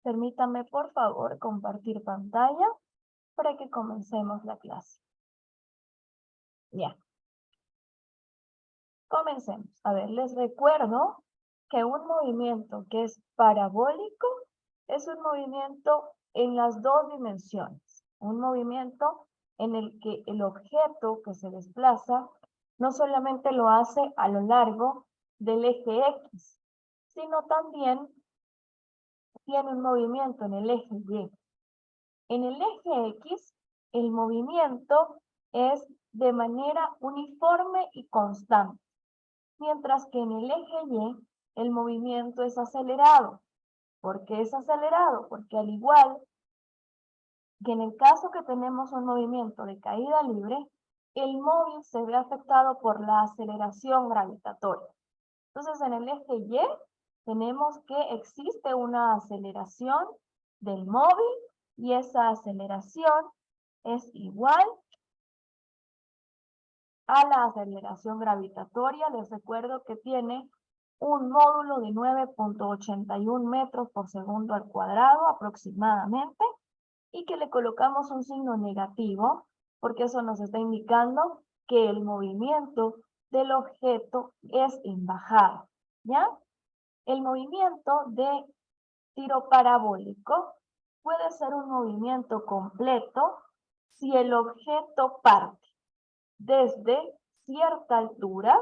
Permítame, por favor, compartir pantalla para que comencemos la clase. Ya. Comencemos. A ver, les recuerdo que un movimiento que es parabólico es un movimiento en las dos dimensiones. Un movimiento en el que el objeto que se desplaza no solamente lo hace a lo largo del eje X, sino también tiene un movimiento en el eje Y. En el eje X, el movimiento es de manera uniforme y constante, mientras que en el eje Y, el movimiento es acelerado. ¿Por qué es acelerado? Porque al igual que en el caso que tenemos un movimiento de caída libre, el móvil se ve afectado por la aceleración gravitatoria. Entonces, en el eje Y, tenemos que existe una aceleración del móvil y esa aceleración es igual a la aceleración gravitatoria. Les recuerdo que tiene un módulo de 9.81 metros por segundo al cuadrado aproximadamente y que le colocamos un signo negativo porque eso nos está indicando que el movimiento del objeto es en bajada, ¿ya? El movimiento de tiro parabólico puede ser un movimiento completo si el objeto parte desde cierta altura,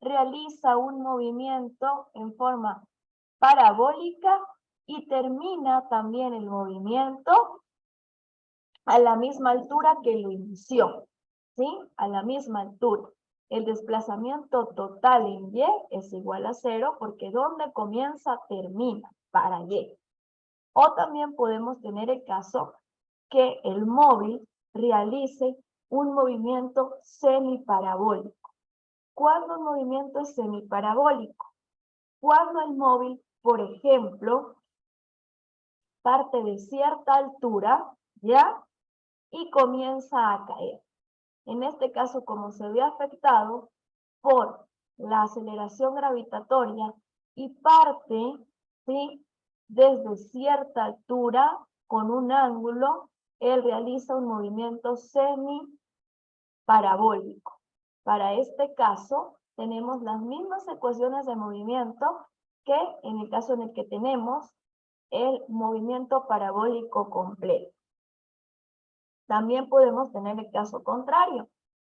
realiza un movimiento en forma parabólica y termina también el movimiento a la misma altura que lo inició, ¿sí? A la misma altura. El desplazamiento total en Y es igual a 0 porque donde comienza termina para Y. O también podemos tener el caso que el móvil realice un movimiento semiparabólico. ¿Cuándo un movimiento es semiparabólico? Cuando el móvil, por ejemplo, parte de cierta altura, ¿ya? Y comienza a caer. En este caso, como se ve afectado por la aceleración gravitatoria y parte, ¿sí? Desde cierta altura, con un ángulo, él realiza un movimiento semiparabólico. Para este caso, tenemos las mismas ecuaciones de movimiento que en el caso en el que tenemos el movimiento parabólico completo. También podemos tener el caso contrario,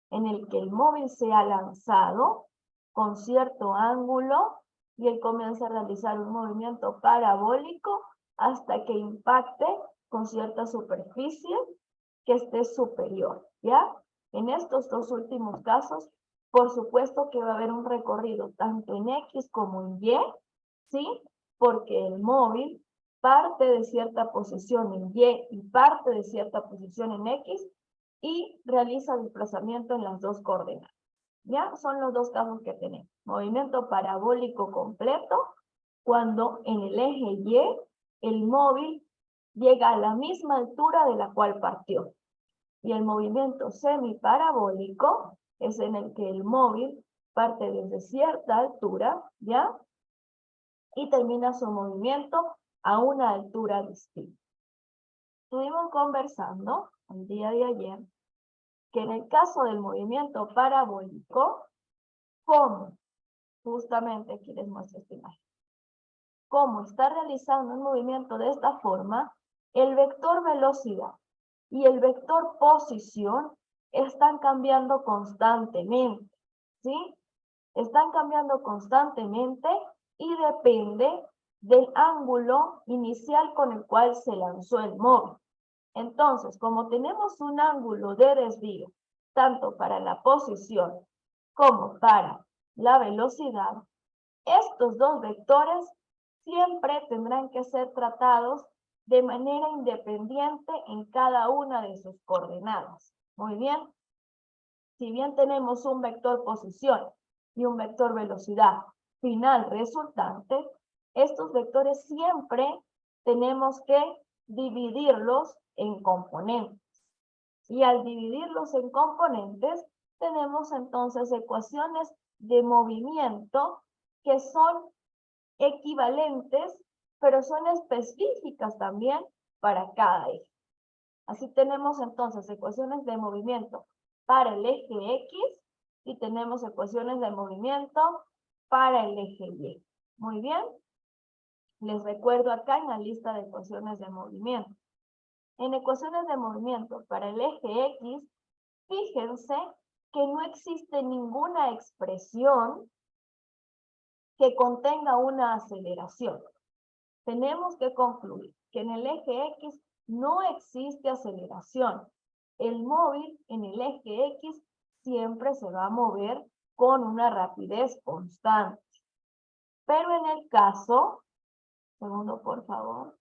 en el que el móvil se ha lanzado con cierto ángulo y él comienza a realizar un movimiento parabólico hasta que impacte con cierta superficie que esté superior, ¿ya? En estos dos últimos casos, por supuesto que va a haber un recorrido tanto en X como en Y, ¿sí? Porque el móvil parte de cierta posición en Y parte de cierta posición en X y realiza desplazamiento en las dos coordenadas. ¿Ya? Son los dos casos que tenemos. Movimiento parabólico completo, cuando en el eje Y el móvil llega a la misma altura de la cual partió. Y el movimiento semiparabólico es en el que el móvil parte desde cierta altura, ¿ya? Y termina su movimiento a una altura distinta. Estuvimos conversando el día de ayer que en el caso del movimiento parabólico, como justamente aquí les muestro esta imagen, como está realizando un movimiento de esta forma, el vector velocidad y el vector posición están cambiando constantemente, ¿sí? Están cambiando constantemente y depende del ángulo inicial con el cual se lanzó el móvil. Entonces, como tenemos un ángulo de desvío, tanto para la posición como para la velocidad, estos dos vectores siempre tendrán que ser tratados de manera independiente en cada una de sus coordenadas. Muy bien. Si bien tenemos un vector posición y un vector velocidad final resultante, estos vectores siempre tenemos que dividirlos en componentes. Y al dividirlos en componentes, tenemos entonces ecuaciones de movimiento que son equivalentes pero son específicas también para cada eje. Así tenemos entonces ecuaciones de movimiento para el eje X y tenemos ecuaciones de movimiento para el eje Y. Muy bien. Les recuerdo acá en la lista de ecuaciones de movimiento. En ecuaciones de movimiento para el eje X, fíjense que no existe ninguna expresión que contenga una aceleración. Tenemos que concluir que en el eje X no existe aceleración. El móvil en el eje X siempre se va a mover con una rapidez constante. Pero en el caso, segundo por favor.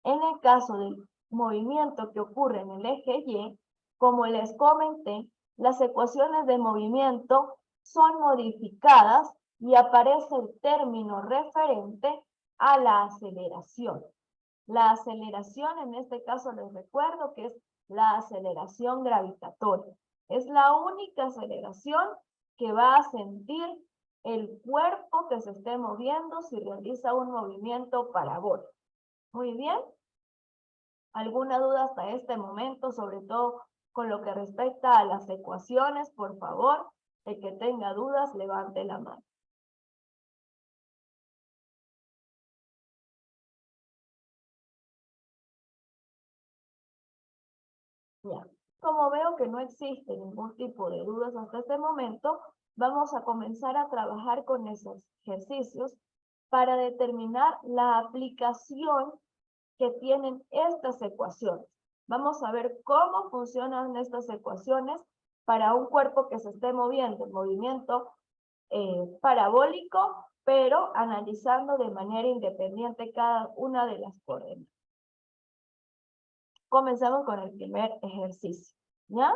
En el caso del movimiento que ocurre en el eje Y, como les comenté, las ecuaciones de movimiento son modificadas y aparece el término referente a la aceleración. La aceleración, en este caso les recuerdo que es la aceleración gravitatoria. Es la única aceleración que va a sentir el cuerpo que se esté moviendo si realiza un movimiento parabólico. Muy bien. ¿Alguna duda hasta este momento, sobre todo con lo que respecta a las ecuaciones? Por favor, el que tenga dudas, levante la mano. Ya. Como veo que no existe ningún tipo de dudas hasta este momento, vamos a comenzar a trabajar con esos ejercicios para determinar la aplicación que tienen estas ecuaciones. Vamos a ver cómo funcionan estas ecuaciones para un cuerpo que se esté moviendo, en movimiento parabólico, pero analizando de manera independiente cada una de las coordenadas. Comenzamos con el primer ejercicio, ¿ya?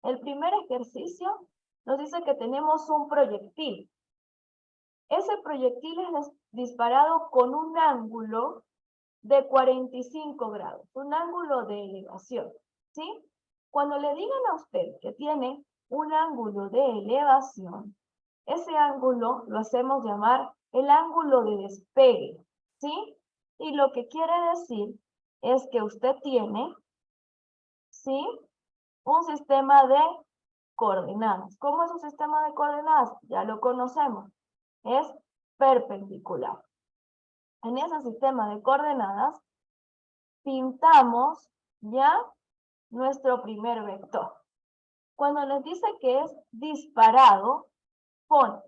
El primer ejercicio nos dice que tenemos un proyectil. Ese proyectil es disparado con un ángulo de 45 grados, un ángulo de elevación, ¿sí? Cuando le digan a usted que tiene un ángulo de elevación, ese ángulo lo hacemos llamar el ángulo de despegue, ¿sí? Y lo que quiere decir es que usted tiene, ¿sí?, un sistema de coordenadas. ¿Cómo es un sistema de coordenadas? Ya lo conocemos. Es perpendicular. En ese sistema de coordenadas, pintamos ya nuestro primer vector. Cuando nos dice que es disparado con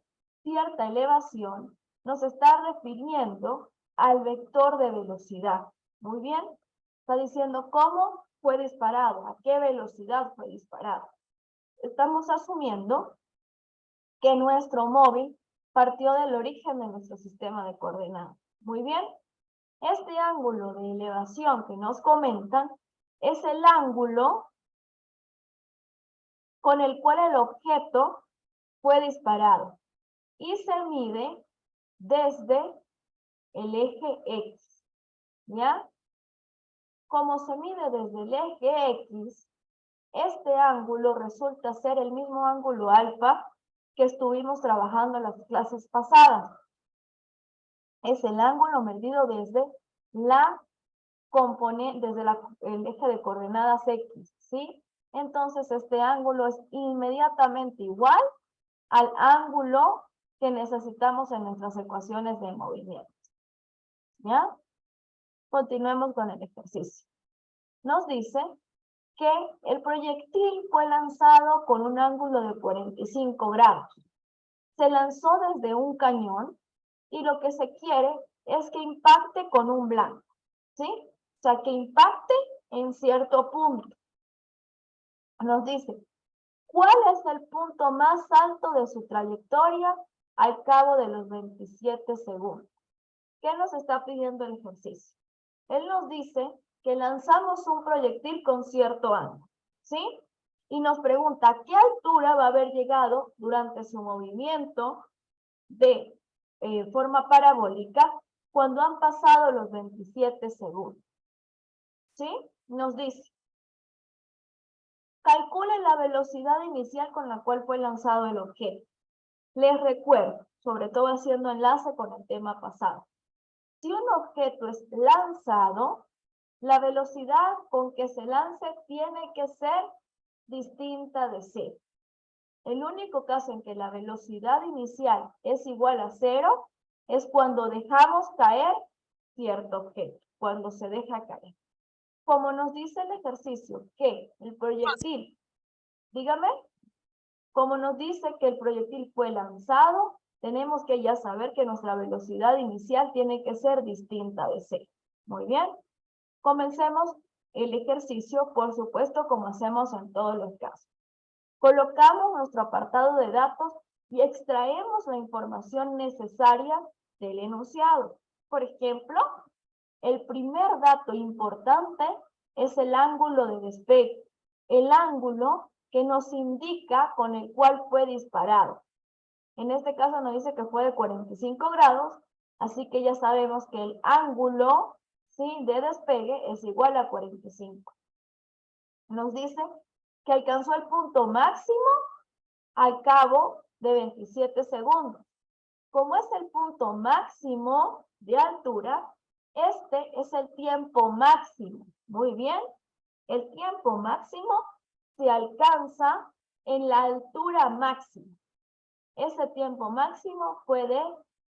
cierta elevación, nos está refiriendo al vector de velocidad. Muy bien. Está diciendo cómo fue disparado, a qué velocidad fue disparado. Estamos asumiendo que nuestro móvil partió del origen de nuestro sistema de coordenadas. Muy bien. Este ángulo de elevación que nos comentan es el ángulo con el cual el objeto fue disparado y se mide desde el eje X, ¿ya? Como se mide desde el eje X, este ángulo resulta ser el mismo ángulo alfa que estuvimos trabajando en las clases pasadas. Es el ángulo medido desde la desde el eje de coordenadas X, ¿sí? Entonces este ángulo es inmediatamente igual al ángulo que necesitamos en nuestras ecuaciones de movimiento. ¿Ya? Continuemos con el ejercicio. Nos dice que el proyectil fue lanzado con un ángulo de 45 grados. Se lanzó desde un cañón y lo que se quiere es que impacte con un blanco, ¿sí? O sea, que impacte en cierto punto. Nos dice, ¿cuál es el punto más alto de su trayectoria al cabo de los 27 segundos? ¿Qué nos está pidiendo el ejercicio? Él nos dice que lanzamos un proyectil con cierto ángulo, ¿sí? Y nos pregunta, ¿a qué altura va a haber llegado durante su movimiento de forma parabólica cuando han pasado los 27 segundos? ¿Sí? Nos dice, calcule la velocidad inicial con la cual fue lanzado el objeto. Les recuerdo, sobre todo haciendo enlace con el tema pasado. Si un objeto es lanzado, la velocidad con que se lance tiene que ser distinta de cero. El único caso en que la velocidad inicial es igual a cero es cuando dejamos caer cierto objeto, cuando se deja caer. Como nos dice el ejercicio que el proyectil, dígame, como nos dice que el proyectil fue lanzado, tenemos que ya saber que nuestra velocidad inicial tiene que ser distinta de cero. Muy bien, comencemos el ejercicio, por supuesto, como hacemos en todos los casos. Colocamos nuestro apartado de datos y extraemos la información necesaria del enunciado. Por ejemplo, el primer dato importante es el ángulo de despegue, el ángulo que nos indica con el cual fue disparado. En este caso nos dice que fue de 45 grados, así que ya sabemos que el ángulo, ¿sí?, de despegue es igual a 45. Nos dice que alcanzó el punto máximo al cabo de 27 segundos. Como es el punto máximo de altura, este es el tiempo máximo. Muy bien, el tiempo máximo se alcanza en la altura máxima. Ese tiempo máximo fue de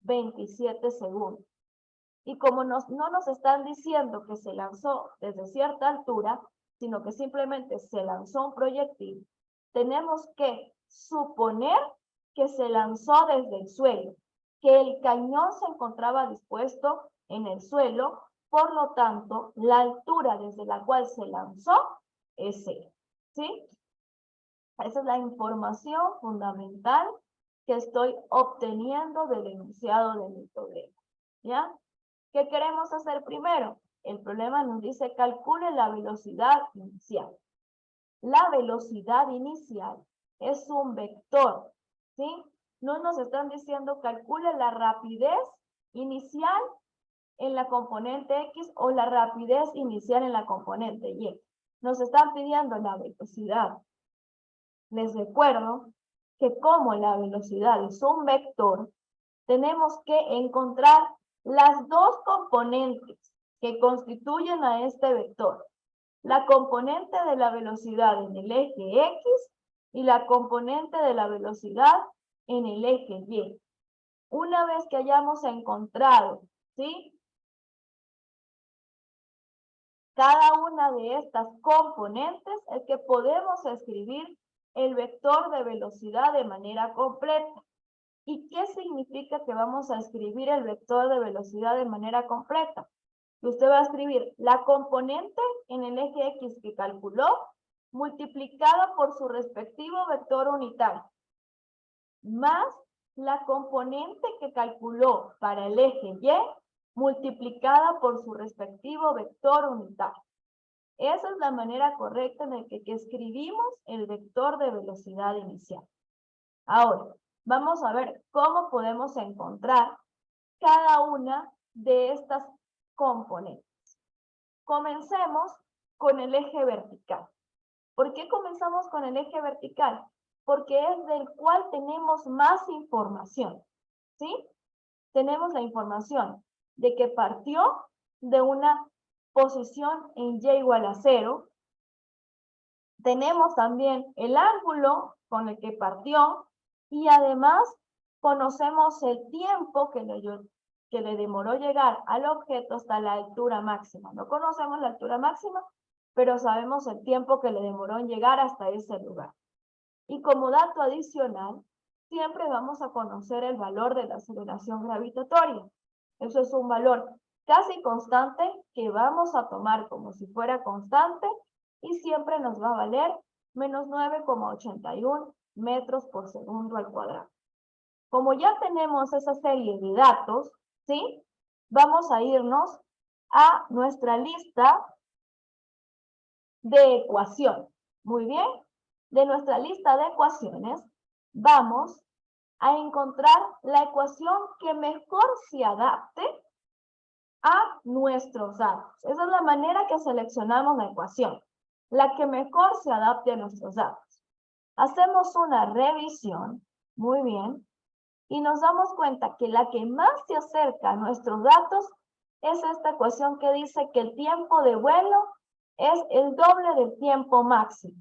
27 segundos. Y como no nos están diciendo que se lanzó desde cierta altura, sino que simplemente se lanzó un proyectil, tenemos que suponer que se lanzó desde el suelo, que el cañón se encontraba dispuesto en el suelo, por lo tanto, la altura desde la cual se lanzó es cero, ¿sí? Esa es la información fundamental que estoy obteniendo del enunciado de mi problema, ¿ya? ¿Qué queremos hacer primero? El problema nos dice calcule la velocidad inicial. La velocidad inicial es un vector, ¿sí? No nos están diciendo calcule la rapidez inicial en la componente X o la rapidez inicial en la componente Y. Nos están pidiendo la velocidad. Les recuerdo que como la velocidad es un vector, tenemos que encontrar las dos componentes que constituyen a este vector. La componente de la velocidad en el eje X y la componente de la velocidad en el eje Y. Una vez que hayamos encontrado, ¿sí?, cada una de estas componentes, es que podemos escribir el vector de velocidad de manera completa. ¿Y qué significa que vamos a escribir el vector de velocidad de manera completa? Que usted va a escribir la componente en el eje X que calculó, multiplicada por su respectivo vector unitario, más la componente que calculó para el eje Y, multiplicada por su respectivo vector unitario. Esa es la manera correcta en la que escribimos el vector de velocidad inicial. Ahora, vamos a ver cómo podemos encontrar cada una de estas componentes. Comencemos con el eje vertical. ¿Por qué comenzamos con el eje vertical? Porque es del cual tenemos más información, ¿sí? Tenemos la información de que partió de una posición en Y igual a 0. Tenemos también el ángulo con el que partió y además conocemos el tiempo que le demoró llegar al objeto hasta la altura máxima. No conocemos la altura máxima, pero sabemos el tiempo que le demoró en llegar hasta ese lugar. Y como dato adicional, siempre vamos a conocer el valor de la aceleración gravitatoria. Eso es un valor casi constante que vamos a tomar como si fuera constante y siempre nos va a valer menos 9,81 metros por segundo al cuadrado. Como ya tenemos esa serie de datos, ¿sí?, vamos a irnos a nuestra lista de ecuaciones. Muy bien. De nuestra lista de ecuaciones, vamos a encontrar la ecuación que mejor se adapte a nuestros datos. Esa es la manera que seleccionamos la ecuación, la que mejor se adapte a nuestros datos. Hacemos una revisión, muy bien, Y nos damos cuenta que la que más se acerca a nuestros datos es esta ecuación que dice que el tiempo de vuelo es el doble del tiempo máximo.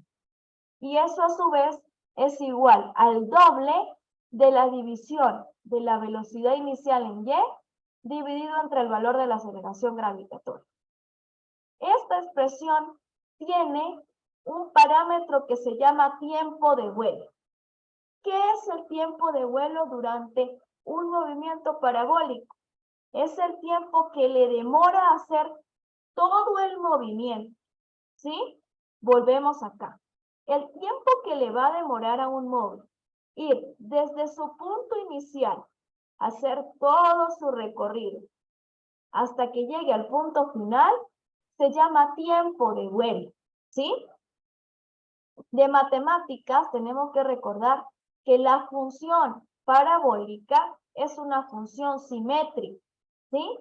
Y eso a su vez es igual al doble de la división de la velocidad inicial en y dividido entre el valor de la aceleración gravitatoria. Esta expresión tiene un parámetro que se llama tiempo de vuelo. ¿Qué es el tiempo de vuelo durante un movimiento parabólico? Es el tiempo que le demora a hacer todo el movimiento, ¿sí? Volvemos acá. El tiempo que le va a demorar a un móvil ir desde su punto inicial, hacer todo su recorrido, hasta que llegue al punto final, se llama tiempo de vuelo, ¿sí? De matemáticas tenemos que recordar que la función parabólica es una función simétrica, ¿sí?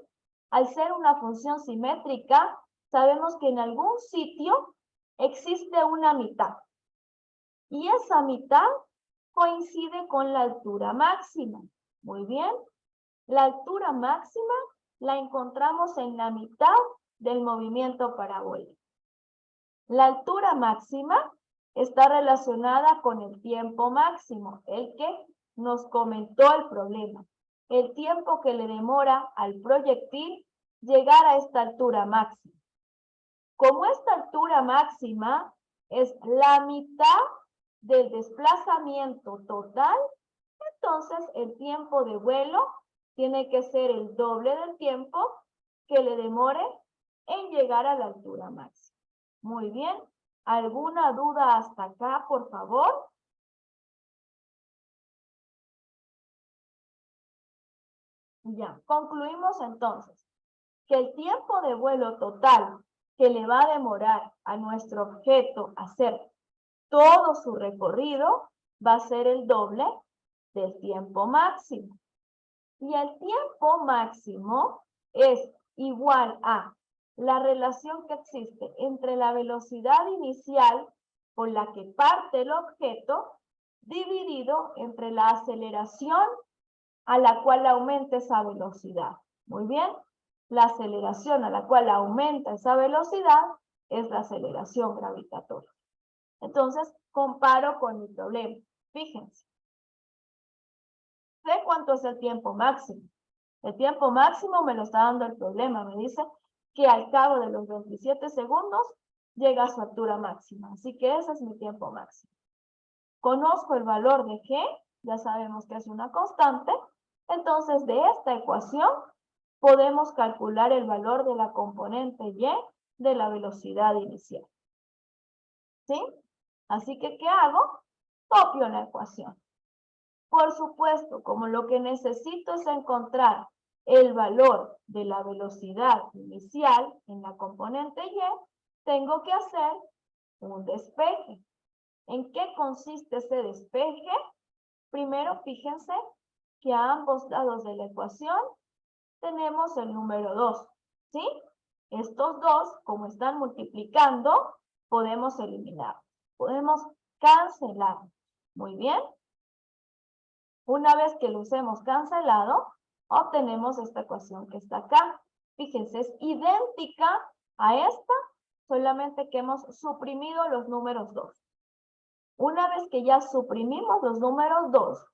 Al ser una función simétrica, sabemos que en algún sitio existe una mitad. Y esa mitad coincide con la altura máxima. Muy bien. La altura máxima la encontramos en la mitad del movimiento parabólico. La altura máxima está relacionada con el tiempo máximo, el que nos comentó el problema. El tiempo que le demora al proyectil llegar a esta altura máxima. Como esta altura máxima es la mitad del desplazamiento total, entonces el tiempo de vuelo tiene que ser el doble del tiempo que le demore en llegar a la altura máxima. Muy bien. ¿Alguna duda hasta acá, por favor? Ya, concluimos entonces que el tiempo de vuelo total que le va a demorar a nuestro objeto hacer todo su recorrido va a ser el doble del tiempo máximo. Y el tiempo máximo es igual a la relación que existe entre la velocidad inicial con la que parte el objeto dividido entre la aceleración a la cual aumenta esa velocidad. Muy bien, la aceleración a la cual aumenta esa velocidad es la aceleración gravitatoria. Entonces, comparo con mi problema. Fíjense. Sé cuánto es el tiempo máximo. El tiempo máximo me lo está dando el problema. Me dice que al cabo de los 27 segundos llega a su altura máxima. Así que ese es mi tiempo máximo. Conozco el valor de G, ya sabemos que es una constante. Entonces, de esta ecuación podemos calcular el valor de la componente Y de la velocidad inicial. ¿Sí? Así que, ¿qué hago? Copio la ecuación. Por supuesto, como lo que necesito es encontrar el valor de la velocidad inicial en la componente Y, tengo que hacer un despeje. ¿En qué consiste ese despeje? Primero, fíjense que a ambos lados de la ecuación tenemos el número 2, ¿sí? Estos dos, como están multiplicando, podemos eliminar. Podemos cancelar. Muy bien. Una vez que los hemos cancelado, obtenemos esta ecuación que está acá. Fíjense, es idéntica a esta, solamente que hemos suprimido los números 2. Una vez que ya suprimimos los números 2,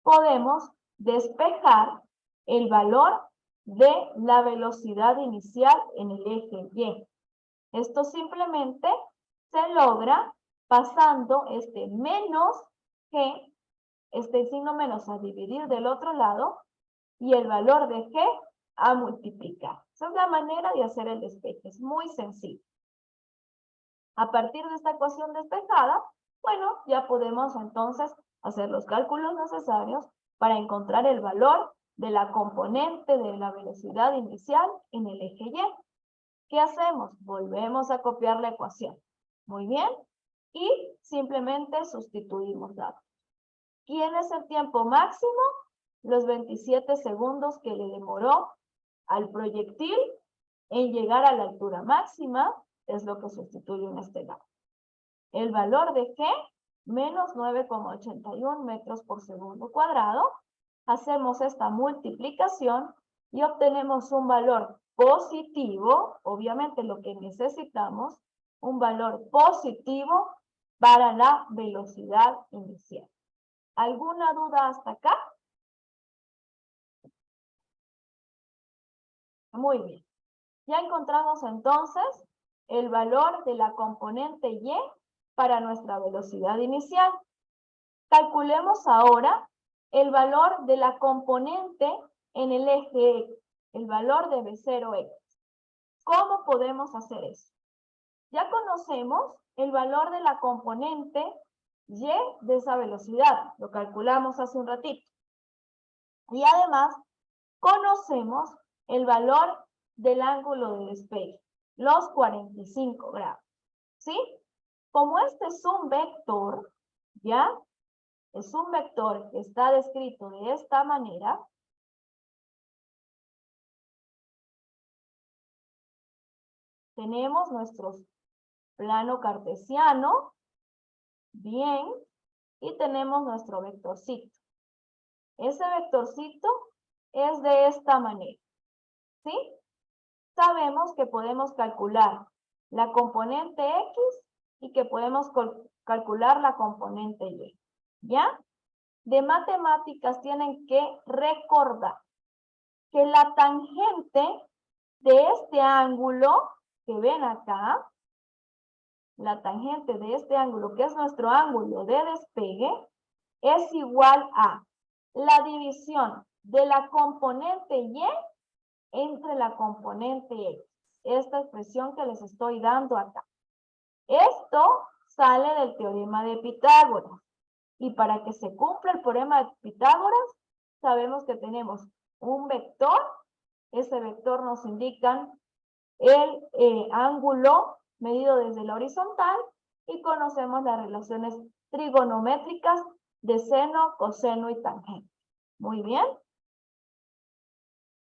podemos despejar el valor de la velocidad inicial en el eje Y. Esto simplemente se logra pasando este menos G, este signo menos a dividir del otro lado y el valor de G a multiplicar. Esa es la manera de hacer el despeje, es muy sencillo. A partir de esta ecuación despejada, bueno, ya podemos entonces hacer los cálculos necesarios para encontrar el valor de la componente de la velocidad inicial en el eje Y. ¿Qué hacemos? Volvemos a copiar la ecuación. Muy bien. Y simplemente sustituimos datos. ¿Quién es el tiempo máximo? Los 27 segundos que le demoró al proyectil en llegar a la altura máxima es lo que sustituye en este lado. El valor de G, menos 9,81 metros por segundo cuadrado, Hacemos esta multiplicación y obtenemos un valor positivo, obviamente lo que necesitamos, un valor positivo para la velocidad inicial. ¿Alguna duda hasta acá? Muy bien. Ya encontramos entonces el valor de la componente y para nuestra velocidad inicial. Calculemos ahora el valor de la componente en el eje X, el valor de B0X. ¿Cómo podemos hacer eso? Ya conocemos el valor de la componente y de esa velocidad, lo calculamos hace un ratito. Y además, conocemos el valor del ángulo de despegue, los 45 grados, ¿sí? Como este es un vector, ¿ya? Es un vector que está descrito de esta manera. Tenemos nuestro plano cartesiano, bien, y tenemos nuestro vectorcito. Ese vectorcito es de esta manera, ¿sí? Sabemos que podemos calcular la componente X y que podemos calcular la componente Y, ¿ya? De matemáticas tienen que recordar que la tangente de este ángulo que ven acá, la tangente de este ángulo, que es nuestro ángulo de despegue, es igual a la división de la componente Y entre la componente X. Esta expresión que les estoy dando acá. Esto sale del teorema de Pitágoras. Y para que se cumpla el teorema de Pitágoras, sabemos que tenemos un vector. Ese vector nos indica el ángulo medido desde la horizontal y conocemos las relaciones trigonométricas de seno, coseno y tangente. Muy bien.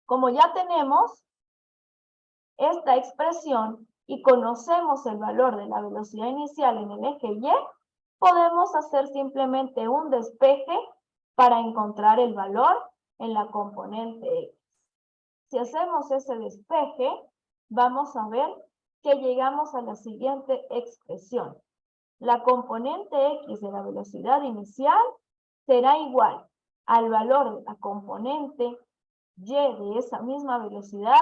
Como ya tenemos esta expresión y conocemos el valor de la velocidad inicial en el eje Y, podemos hacer simplemente un despeje para encontrar el valor en la componente X. Si hacemos ese despeje, vamos a ver que llegamos a la siguiente expresión. La componente X de la velocidad inicial será igual al valor de la componente Y de esa misma velocidad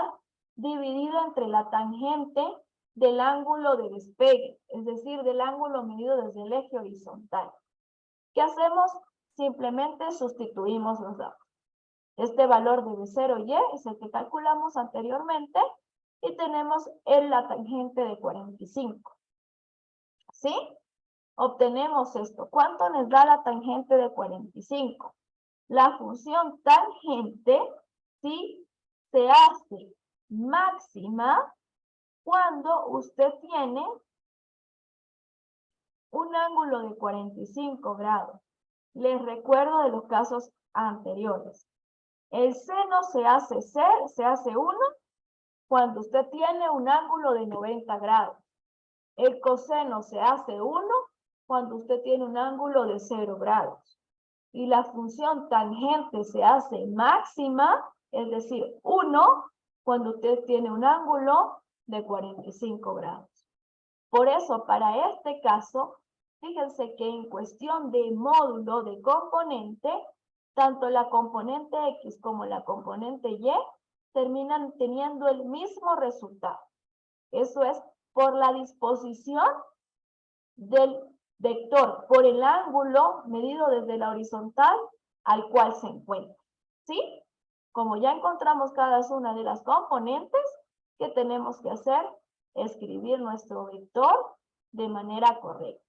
dividida entre la tangente del ángulo de despegue, es decir, del ángulo medido desde el eje horizontal. ¿Qué hacemos? Simplemente sustituimos los datos. Este valor de B0 Y es el que calculamos anteriormente y tenemos la tangente de 45. ¿Sí? Obtenemos esto. ¿Cuánto nos da la tangente de 45? La función tangente, ¿sí?, se hace máxima cuando usted tiene un ángulo de 45 grados. Les recuerdo de los casos anteriores. El seno se hace 1 cuando usted tiene un ángulo de 90 grados. El coseno se hace 1 cuando usted tiene un ángulo de 0 grados. Y la función tangente se hace máxima, es decir, 1, cuando usted tiene un ángulo de 45 grados. Por eso, para este caso, fíjense que en cuestión de módulo de componente, tanto la componente X como la componente Y terminan teniendo el mismo resultado. Eso es por la disposición del vector, por el ángulo medido desde la horizontal al cual se encuentra. ¿Sí? Como ya encontramos cada una de las componentes, ¿qué tenemos que hacer? Escribir nuestro vector de manera correcta.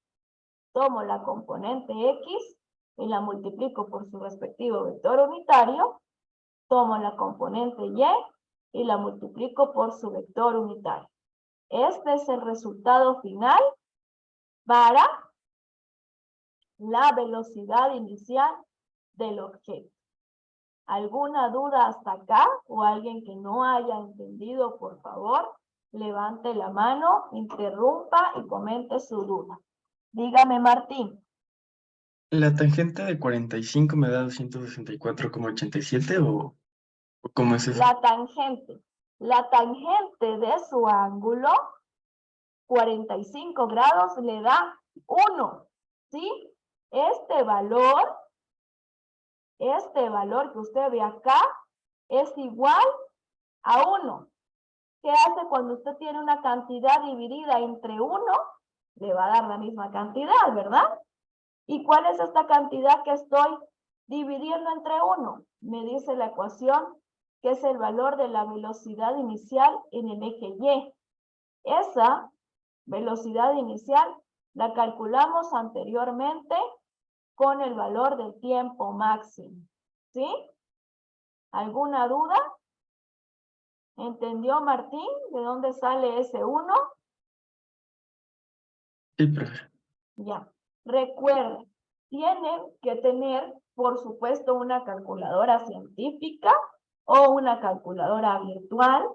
Tomo la componente X y la multiplico por su respectivo vector unitario. Tomo la componente Y y la multiplico por su vector unitario. Este es el resultado final para la velocidad inicial del objeto. ¿Alguna duda hasta acá? ¿O alguien que no haya entendido, por favor, levante la mano, interrumpa y comente su duda? Dígame, Martín. ¿La tangente de 45 me da 264,87 o cómo es eso? La tangente de su ángulo, 45 grados, le da 1, ¿sí? Este valor que usted ve acá es igual a 1. ¿Qué hace cuando usted tiene una cantidad dividida entre 1? Le va a dar la misma cantidad, ¿verdad? ¿Y cuál es esta cantidad que estoy dividiendo entre 1? Me dice la ecuación que es el valor de la velocidad inicial en el eje Y. Esa velocidad inicial la calculamos anteriormente con el valor del tiempo máximo. ¿Sí? ¿Alguna duda? ¿Entendió, Martín, de dónde sale ese 1? Sí, profe. Ya. Recuerden, tienen que tener, por supuesto, una calculadora científica o una calculadora virtual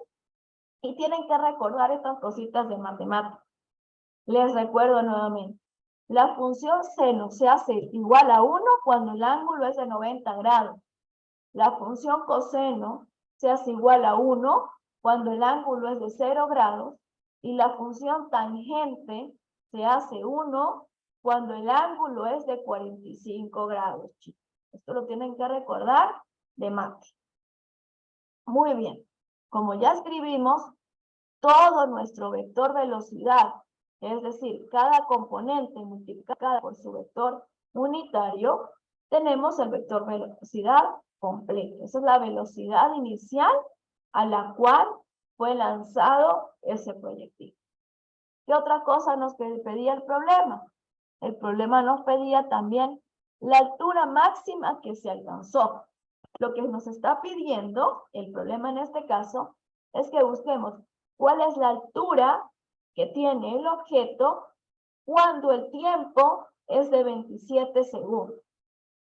y tienen que recordar estas cositas de matemáticas. Les recuerdo nuevamente. La función seno se hace igual a 1 cuando el ángulo es de 90 grados. La función coseno se hace igual a 1 cuando el ángulo es de 0 grados. Y la función tangente se hace 1 cuando el ángulo es de 45 grados, chicos. Esto lo tienen que recordar de mate. Muy bien. Como ya escribimos, todo nuestro vector velocidad, es decir, cada componente multiplicada por su vector unitario, tenemos el vector velocidad completo. Esa es la velocidad inicial a la cual fue lanzado ese proyectil. ¿Qué otra cosa nos pedía el problema? El problema nos pedía también la altura máxima que se alcanzó. Lo que nos está pidiendo, el problema en este caso, es que busquemos cuál es la altura que tiene el objeto cuando el tiempo es de 27 segundos.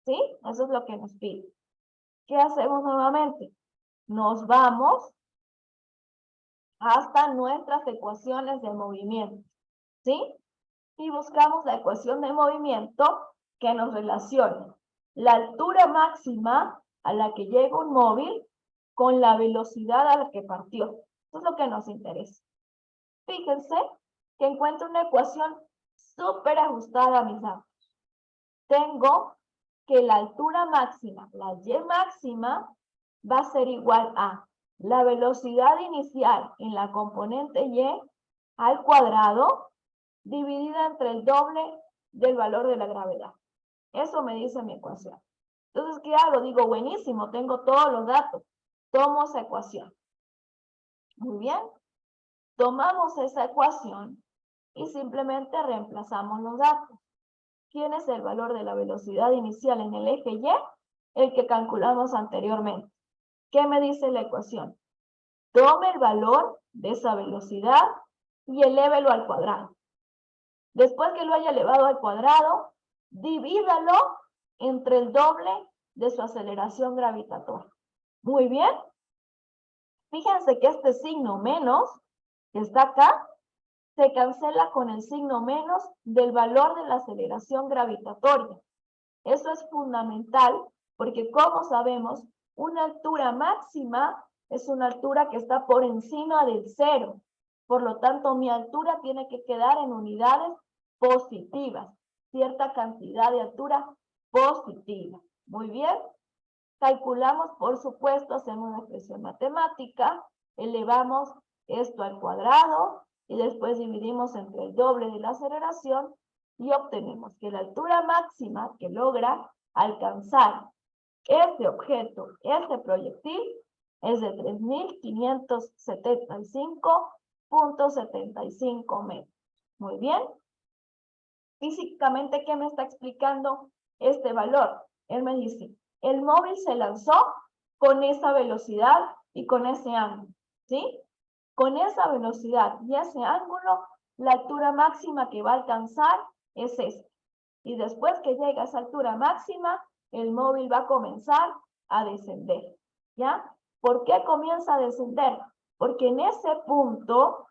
¿Sí? Eso es lo que nos pide. ¿Qué hacemos nuevamente? Nos vamos hasta nuestras ecuaciones de movimiento. ¿Sí? Y buscamos la ecuación de movimiento que nos relacione la altura máxima a la que llega un móvil con la velocidad a la que partió. Eso es lo que nos interesa. Fíjense que encuentro una ecuación súper ajustada a mis datos. Tengo que la altura máxima, la y máxima, va a ser igual a la velocidad inicial en la componente y al cuadrado dividida entre el doble del valor de la gravedad. Eso me dice mi ecuación. Entonces, ¿qué hago? Digo, buenísimo, tengo todos los datos. Tomo esa ecuación. Muy bien. Tomamos esa ecuación y simplemente reemplazamos los datos. ¿Quién es el valor de la velocidad inicial en el eje Y? El que calculamos anteriormente. ¿Qué me dice la ecuación? Tome el valor de esa velocidad y elévelo al cuadrado. Después que lo haya elevado al cuadrado, divídalo entre el doble de su aceleración gravitatoria. Muy bien. Fíjense que este signo menos, que está acá, se cancela con el signo menos del valor de la aceleración gravitatoria. Eso es fundamental porque, como sabemos, una altura máxima es una altura que está por encima del cero. Por lo tanto, mi altura tiene que quedar en unidades positivas, cierta cantidad de altura positiva. Muy bien. Calculamos, por supuesto, hacemos una expresión matemática, elevamos esto al cuadrado y después dividimos entre el doble de la aceleración y obtenemos que la altura máxima que logra alcanzar este objeto, este proyectil, es de 3.575.75 metros. Muy bien. Físicamente, ¿qué me está explicando este valor? Él me dice, el móvil se lanzó con esa velocidad y con ese ángulo, ¿sí? Con esa velocidad y ese ángulo, la altura máxima que va a alcanzar es esta. Y después que llega a esa altura máxima, el móvil va a comenzar a descender, ¿ya? ¿Por qué comienza a descender? Porque en ese punto,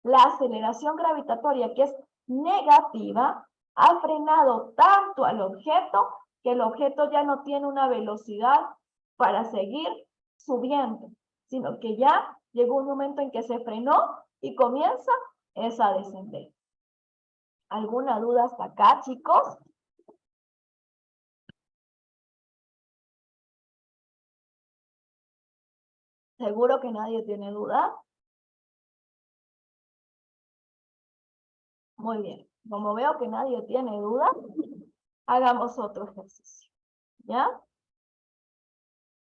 la aceleración gravitatoria, que es negativa, ha frenado tanto al objeto que el objeto ya no tiene una velocidad para seguir subiendo, sino que ya llegó un momento en que se frenó y comienza a descender. ¿Alguna duda hasta acá, chicos? ¿Seguro que nadie tiene duda? Muy bien. Como veo que nadie tiene duda, hagamos otro ejercicio. ¿Ya?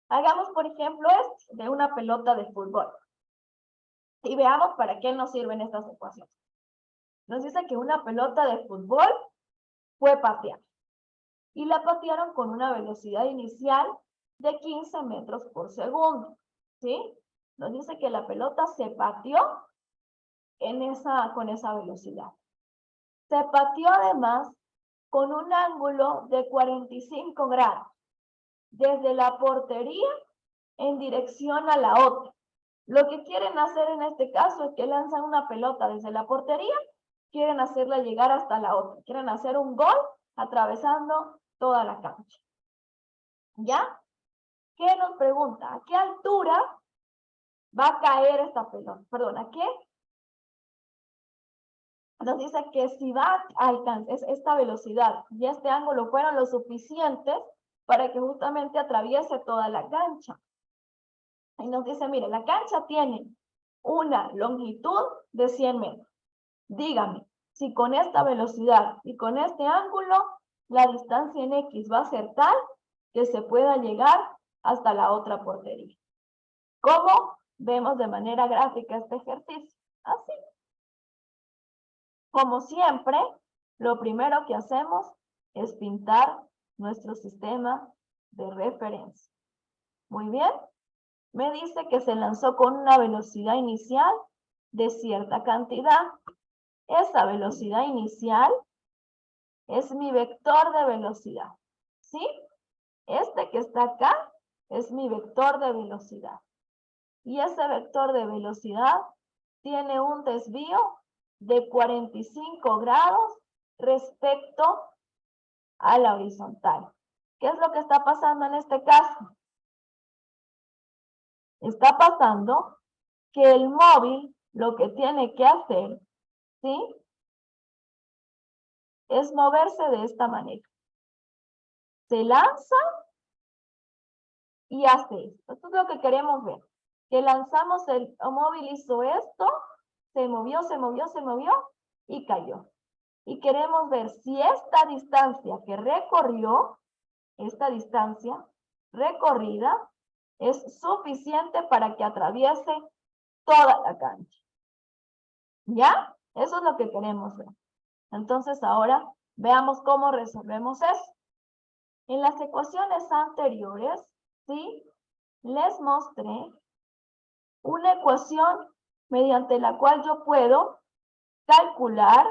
Hagamos, por ejemplo, este de una pelota de fútbol. Y veamos para qué nos sirven estas ecuaciones. Nos dice que una pelota de fútbol fue pateada. Y la patearon con una velocidad inicial de 15 metros por segundo. ¿Sí? Nos dice que la pelota se pateó con esa velocidad. Se pateó además con un ángulo de 45 grados, desde la portería en dirección a la otra. Lo que quieren hacer en este caso es que lanzan una pelota desde la portería, quieren hacerla llegar hasta la otra, quieren hacer un gol atravesando toda la cancha. ¿Ya? ¿Qué nos pregunta? ¿A qué altura va a caer esta pelota? Perdón, ¿a qué? Nos dice que si va a alcanzar esta velocidad y este ángulo fueron lo suficientes para que justamente atraviese toda la cancha. Y nos dice, mire, la cancha tiene una longitud de 100 metros. Dígame, si con esta velocidad y con este ángulo, la distancia en X va a ser tal que se pueda llegar hasta la otra portería. ¿Cómo? Vemos de manera gráfica este ejercicio. Así. Como siempre, lo primero que hacemos es pintar nuestro sistema de referencia. Muy bien. Me dice que se lanzó con una velocidad inicial de cierta cantidad. Esa velocidad inicial es mi vector de velocidad. ¿Sí? Este que está acá es mi vector de velocidad. Y ese vector de velocidad tiene un desvío de 45 grados respecto a la horizontal. ¿Qué es lo que está pasando en este caso? Está pasando que el móvil lo que tiene que hacer, ¿sí? Es moverse de esta manera. Se lanza y hace esto. Esto es lo que queremos ver. Que lanzamos, el móvil hizo esto, se movió y cayó. Y queremos ver si esta distancia que recorrió, esta distancia recorrida, es suficiente para que atraviese toda la cancha. ¿Ya? Eso es lo que queremos ver. Entonces ahora veamos cómo resolvemos eso. En las ecuaciones anteriores, ¿sí? Les mostré una ecuación mediante la cual yo puedo calcular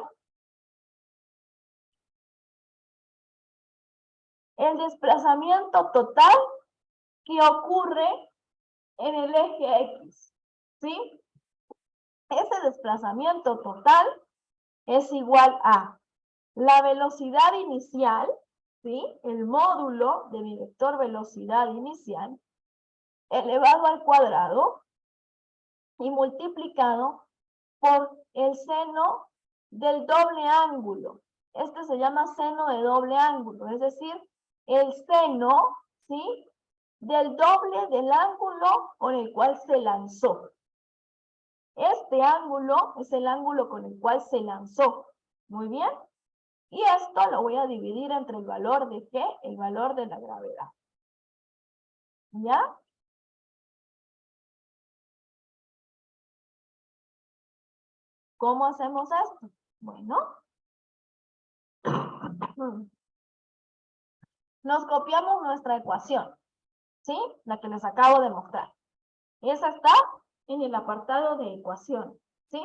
el desplazamiento total que ocurre en el eje X, ¿sí? Ese desplazamiento total es igual a la velocidad inicial, ¿sí? El módulo de mi vector velocidad inicial, elevado al cuadrado y multiplicado por el seno del doble ángulo. Este se llama seno de doble ángulo, es decir, el seno, ¿sí? Del doble del ángulo con el cual se lanzó. Este ángulo es el ángulo con el cual se lanzó. Muy bien. Y esto lo voy a dividir entre el valor de ¿qué? El valor de la gravedad. ¿Ya? ¿Cómo hacemos esto? Bueno. Nos copiamos nuestra ecuación. ¿Sí? La que les acabo de mostrar. Esa está en el apartado de ecuación. ¿Sí?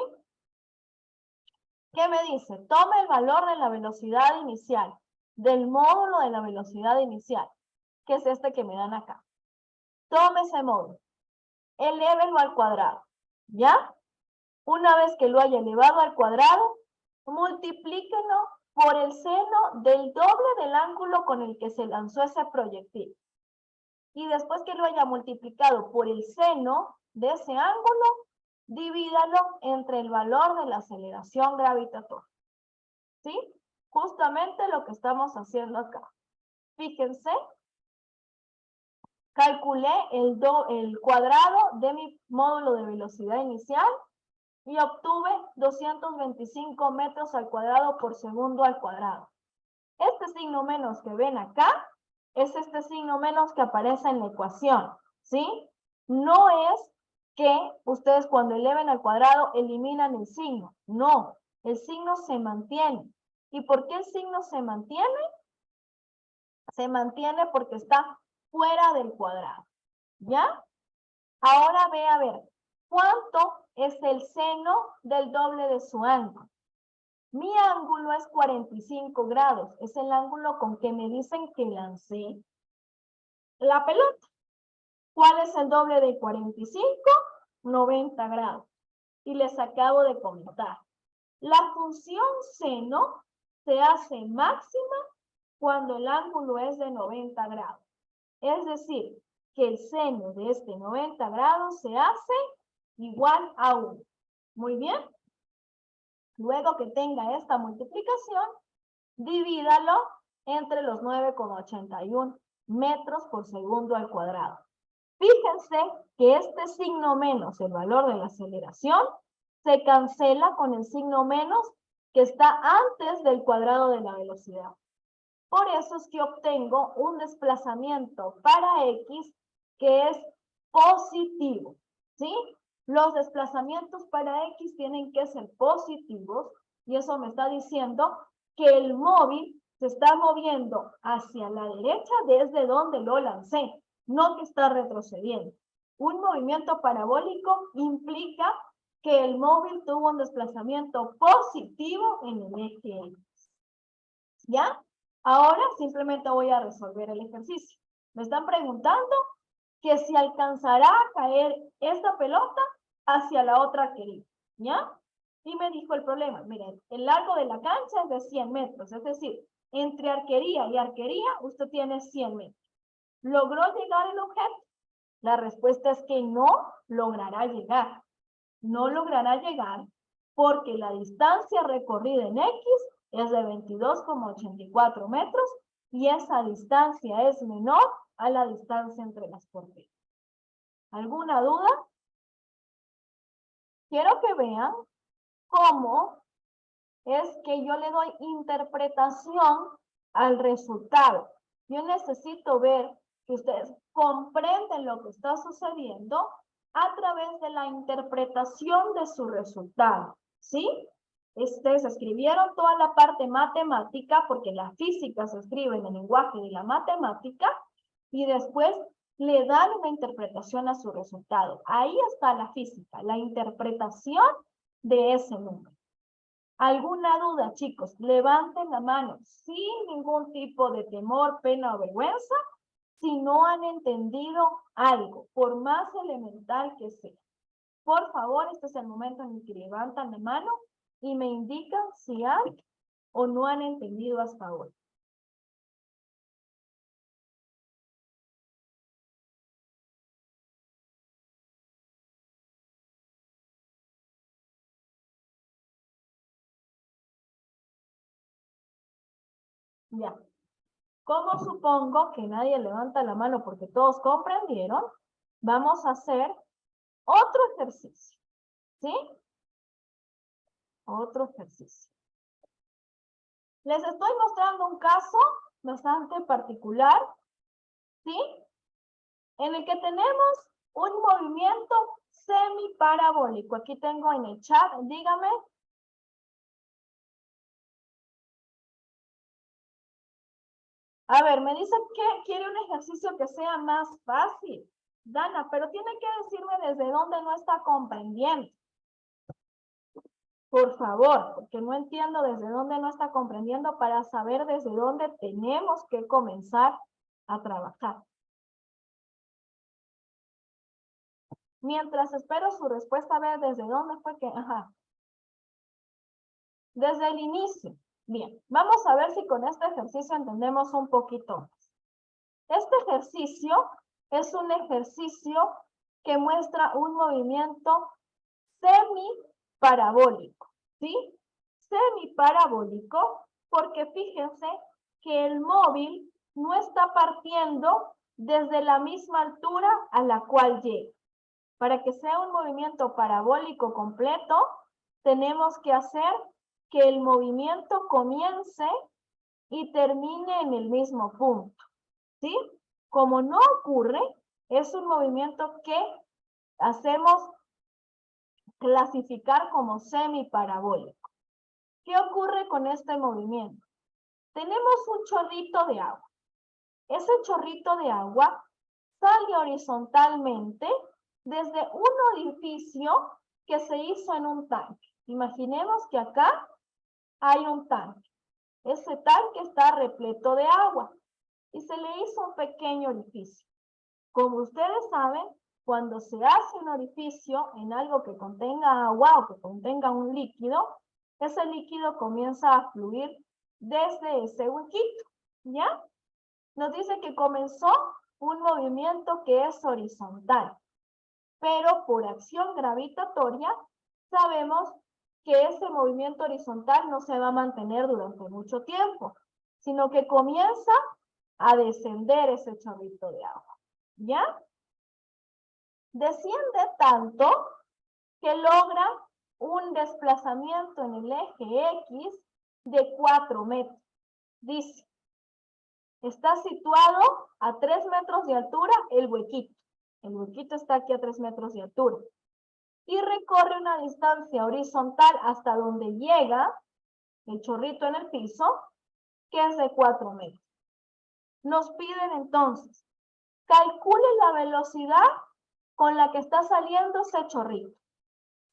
¿Qué me dice? Toma el valor de la velocidad inicial, del módulo de la velocidad inicial, que es este que me dan acá. Tome ese módulo, elévelo al cuadrado, ¿ya? Una vez que lo haya elevado al cuadrado, multiplíquenlo por el seno del doble del ángulo con el que se lanzó ese proyectil. Y después que lo haya multiplicado por el seno de ese ángulo, divídalo entre el valor de la aceleración gravitatoria. ¿Sí? Justamente lo que estamos haciendo acá. Fíjense, calculé el cuadrado de mi módulo de velocidad inicial y obtuve 225 metros al cuadrado por segundo al cuadrado. Este signo menos que ven acá es este signo menos que aparece en la ecuación, ¿sí? No es que ustedes cuando eleven al cuadrado eliminan el signo, no, el signo se mantiene. ¿Y por qué el signo se mantiene? Se mantiene porque está fuera del cuadrado, ¿ya? Ahora ve a ver, ¿cuánto es el seno del doble de su ángulo? Mi ángulo es 45 grados, es el ángulo con que me dicen que lancé la pelota. ¿Cuál es el doble de 45? 90 grados. Y les acabo de comentar. La función seno se hace máxima cuando el ángulo es de 90 grados. Es decir, que el seno de este 90 grados se hace igual a 1. Muy bien. Luego que tenga esta multiplicación, divídalo entre los 9,81 metros por segundo al cuadrado. Fíjense que este signo menos, el valor de la aceleración, se cancela con el signo menos que está antes del cuadrado de la velocidad. Por eso es que obtengo un desplazamiento para X que es positivo, ¿sí? Los desplazamientos para X tienen que ser positivos y eso me está diciendo que el móvil se está moviendo hacia la derecha desde donde lo lancé, no que está retrocediendo. Un movimiento parabólico implica que el móvil tuvo un desplazamiento positivo en el eje X. ¿Ya? Ahora simplemente voy a resolver el ejercicio. Me están preguntando que si alcanzará a caer esta pelota hacia la otra arquería, ¿ya? Y me dijo el problema, miren, el largo de la cancha es de 100 metros, es decir, entre arquería y arquería usted tiene 100 metros. ¿Logró llegar el objeto? La respuesta es que no logrará llegar. No logrará llegar porque la distancia recorrida en X es de 22,84 metros y esa distancia es menor a la distancia entre las porterías. ¿Alguna duda? Quiero que vean cómo es que yo le doy interpretación al resultado. Yo necesito ver que ustedes comprenden lo que está sucediendo a través de la interpretación de su resultado, ¿sí? Ustedes escribieron toda la parte matemática, porque la física se escribe en el lenguaje de la matemática, y después le dan una interpretación a su resultado. Ahí está la física, la interpretación de ese número. ¿Alguna duda, chicos? Levanten la mano sin ningún tipo de temor, pena o vergüenza si no han entendido algo, por más elemental que sea. Por favor, este es el momento en el que levantan la mano y me indican si han o no han entendido hasta ahora. Ya. Como supongo que nadie levanta la mano porque todos comprendieron, vamos a hacer otro ejercicio, ¿sí? Otro ejercicio. Les estoy mostrando un caso bastante particular, ¿sí? En el que tenemos un movimiento semiparabólico. Aquí tengo en el chat, dígame. A ver, me dicen que quiere un ejercicio que sea más fácil. Dana, pero tiene que decirme desde dónde no está comprendiendo. Por favor, porque no entiendo desde dónde no está comprendiendo para saber desde dónde tenemos que comenzar a trabajar. Mientras espero su respuesta, a ver desde dónde fue que... Ajá. Desde el inicio. Bien, vamos a ver si con este ejercicio entendemos un poquito más. Este ejercicio es un ejercicio que muestra un movimiento semiparabólico, ¿sí? Semiparabólico, porque fíjense que el móvil no está partiendo desde la misma altura a la cual llega. Para que sea un movimiento parabólico completo, tenemos que hacer que el movimiento comience y termine en el mismo punto, ¿sí? Como no ocurre, es un movimiento que hacemos clasificar como semiparabólico. ¿Qué ocurre con este movimiento? Tenemos un chorrito de agua. Ese chorrito de agua sale horizontalmente desde un orificio que se hizo en un tanque. Imaginemos que acá hay un tanque. Ese tanque está repleto de agua y se le hizo un pequeño orificio. Como ustedes saben, cuando se hace un orificio en algo que contenga agua o que contenga un líquido, ese líquido comienza a fluir desde ese huequito, ¿ya? Nos dice que comenzó un movimiento que es horizontal, pero por acción gravitatoria sabemos que ese movimiento horizontal no se va a mantener durante mucho tiempo, sino que comienza a descender ese chorrito de agua, ¿ya? Desciende tanto que logra un desplazamiento en el eje X de 4 metros. Dice, está situado a 3 metros de altura el huequito. El huequito está aquí a 3 metros de altura. Y recorre una distancia horizontal hasta donde llega el chorrito en el piso, que es de 4 metros. Nos piden entonces, calcule la velocidad con la que está saliendo ese chorrito.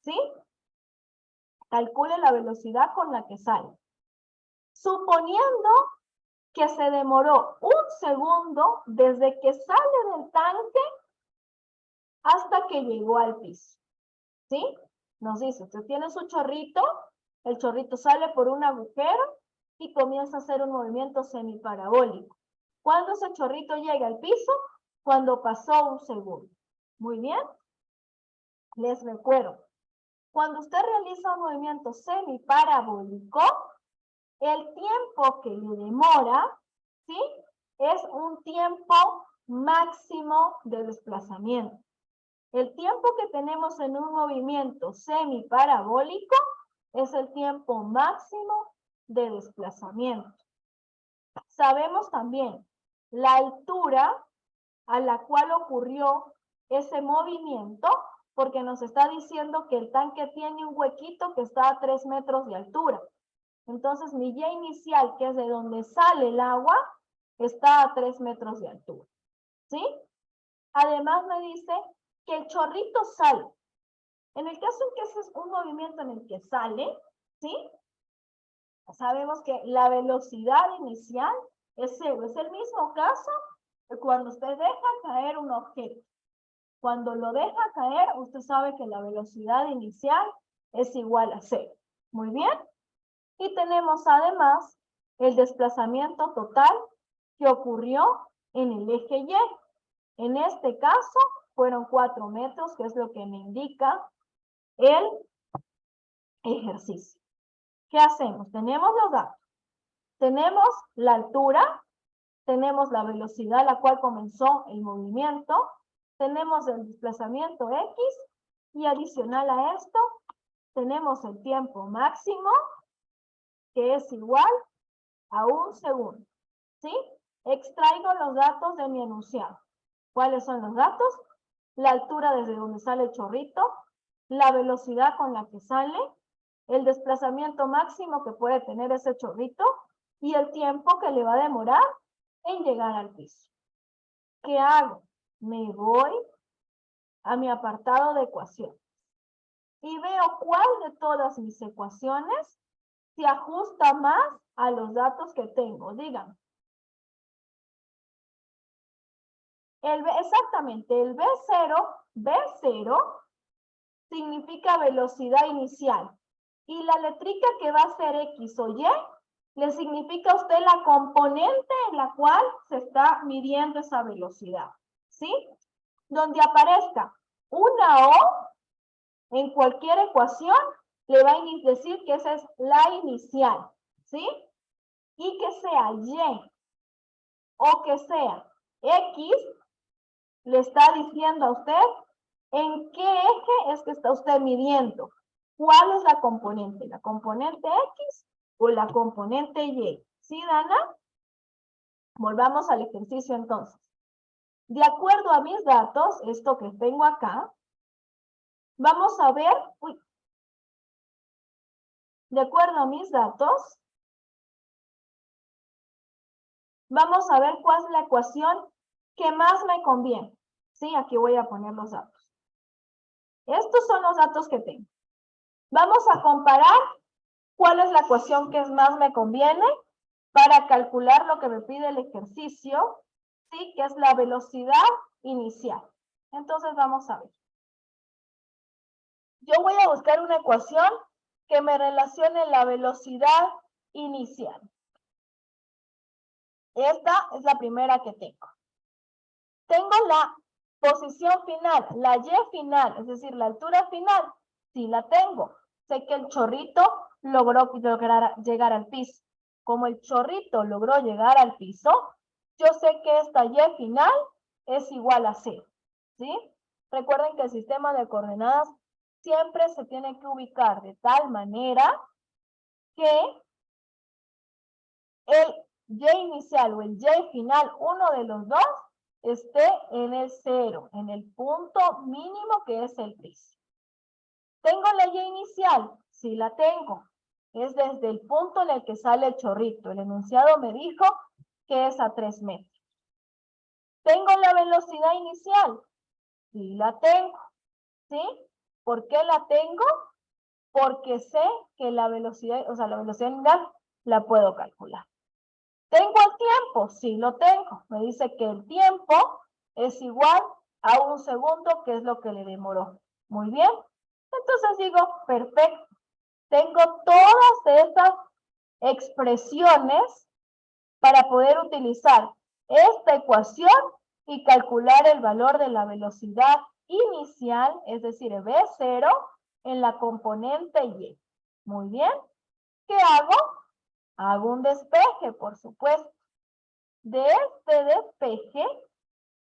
¿Sí? Calcule la velocidad con la que sale. Suponiendo que se demoró un segundo desde que sale del tanque hasta que llegó al piso. ¿Sí? Nos dice, usted tiene su chorrito, el chorrito sale por un agujero y comienza a hacer un movimiento semiparabólico. ¿Cuándo ese chorrito llega al piso? Cuando pasó un segundo. Muy bien. Les recuerdo, cuando usted realiza un movimiento semiparabólico, el tiempo que le demora, ¿sí? Es un tiempo máximo de desplazamiento. El tiempo que tenemos en un movimiento semiparabólico es el tiempo máximo de desplazamiento. Sabemos también la altura a la cual ocurrió ese movimiento, porque nos está diciendo que el tanque tiene un huequito que está a 3 metros de altura. Entonces mi Y inicial, que es de donde sale el agua, está a 3 metros de altura. ¿Sí? Además me dice que el chorrito sale. En el caso en que ese es un movimiento en el que sale, ¿sí? Sabemos que la velocidad inicial es 0. Es el mismo caso que cuando usted deja caer un objeto. Cuando lo deja caer, usted sabe que la velocidad inicial es igual a 0. Muy bien. Y tenemos además el desplazamiento total que ocurrió en el eje Y. En este caso fueron 4 metros, que es lo que me indica el ejercicio. ¿Qué hacemos? Tenemos los datos. Tenemos la altura, tenemos la velocidad a la cual comenzó el movimiento, tenemos el desplazamiento X y adicional a esto tenemos el tiempo máximo, que es igual a 1 segundo. ¿Sí? Extraigo los datos de mi enunciado. ¿Cuáles son los datos? La altura desde donde sale el chorrito, la velocidad con la que sale, el desplazamiento máximo que puede tener ese chorrito y el tiempo que le va a demorar en llegar al piso. ¿Qué hago? Me voy a mi apartado de ecuaciones y veo cuál de todas mis ecuaciones se ajusta más a los datos que tengo. Díganme. Exactamente, el B0 significa velocidad inicial. Y la letrica que va a ser X o Y le significa a usted la componente en la cual se está midiendo esa velocidad, ¿sí? Donde aparezca una O en cualquier ecuación, le va a decir que esa es la inicial, ¿sí? Y que sea Y o que sea X, le está diciendo a usted en qué eje es que está usted midiendo. ¿Cuál es la componente? ¿La componente X o la componente Y? ¿Sí, Dana? Volvamos al ejercicio entonces. De acuerdo a mis datos, esto que tengo acá, vamos a ver, de acuerdo a mis datos, vamos a ver cuál es la ecuación que más me conviene. Sí, aquí voy a poner los datos. Estos son los datos que tengo. Vamos a comparar cuál es la ecuación que más me conviene para calcular lo que me pide el ejercicio, sí, que es la velocidad inicial. Entonces vamos a ver. Yo voy a buscar una ecuación que me relacione la velocidad inicial. Esta es la primera que tengo. Tengo la posición final, la Y final, es decir, la altura final. Sí la tengo. Sé que el chorrito logró llegar al piso. Como el chorrito logró llegar al piso, yo sé que esta Y final es igual a 0. ¿Sí? Recuerden que el sistema de coordenadas siempre se tiene que ubicar de tal manera que el Y inicial o el Y final, uno de los dos, esté en el 0, en el punto mínimo que es el piso. ¿Tengo la Y inicial? Sí la tengo. Es desde el punto en el que sale el chorrito. El enunciado me dijo que es a 3 metros. ¿Tengo la velocidad inicial? Sí la tengo. ¿Sí? ¿Por qué la tengo? Porque sé que la velocidad, o sea, la velocidad inicial la puedo calcular. ¿Tengo el tiempo? Sí lo tengo. Me dice que el tiempo es igual a 1 segundo, que es lo que le demoró. Muy bien. Entonces digo, perfecto. Tengo todas estas expresiones para poder utilizar esta ecuación y calcular el valor de la velocidad inicial, es decir, V0, en la componente Y. Muy bien. ¿Qué hago? Hago un despeje, por supuesto. De este despeje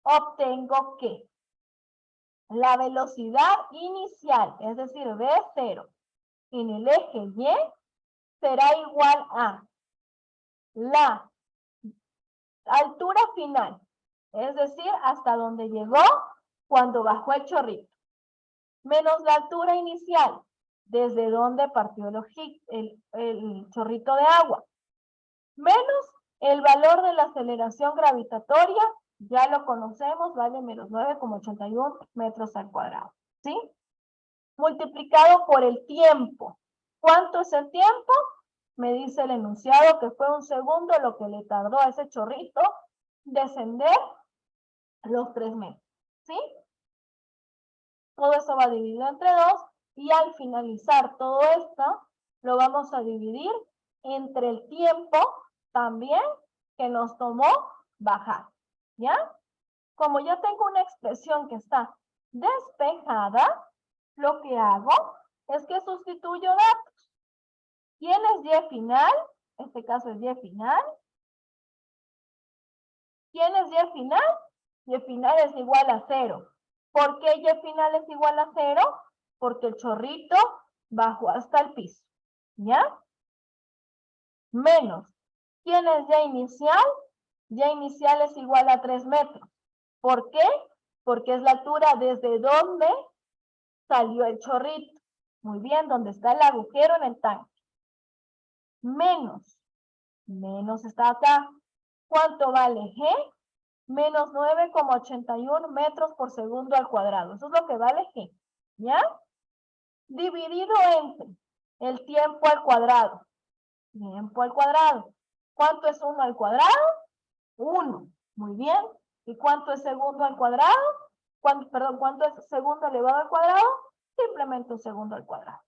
obtengo que la velocidad inicial, es decir, V0, en el eje Y, será igual a la altura final, es decir, hasta donde llegó cuando bajó el chorrito, menos la altura inicial, desde donde partió el chorrito de agua, menos el valor de la aceleración gravitatoria, ya lo conocemos, vale menos 9,81 metros al cuadrado, ¿sí? Multiplicado por el tiempo. ¿Cuánto es el tiempo? Me dice el enunciado que fue 1 segundo lo que le tardó a ese chorrito descender los 3 metros, ¿sí? Todo eso va dividido entre 2 y al finalizar todo esto, lo vamos a dividir entre el tiempo también que nos tomó bajar, ¿ya? Como ya tengo una expresión que está despejada, lo que hago es que sustituyo datos. ¿Quién es Y final? En este caso es Y final. ¿Quién es Y final? Y final es igual a 0. ¿Por qué Y final es igual a 0? Porque el chorrito bajó hasta el piso, ¿ya? Menos. ¿Quién es Y inicial? Y inicial es igual a 3 metros. ¿Por qué? Porque es la altura desde donde salió el chorrito. Muy bien, donde está el agujero en el tanque. Menos. Menos está acá. ¿Cuánto vale G? Menos 9,81 metros por segundo al cuadrado. Eso es lo que vale G. ¿Ya? Dividido entre el tiempo al cuadrado. Tiempo al cuadrado. ¿Cuánto es 1 al cuadrado? 1. Muy bien. ¿Y cuánto es segundo al cuadrado? ¿Cuánto es segundo elevado al cuadrado? Simplemente 1 segundo al cuadrado.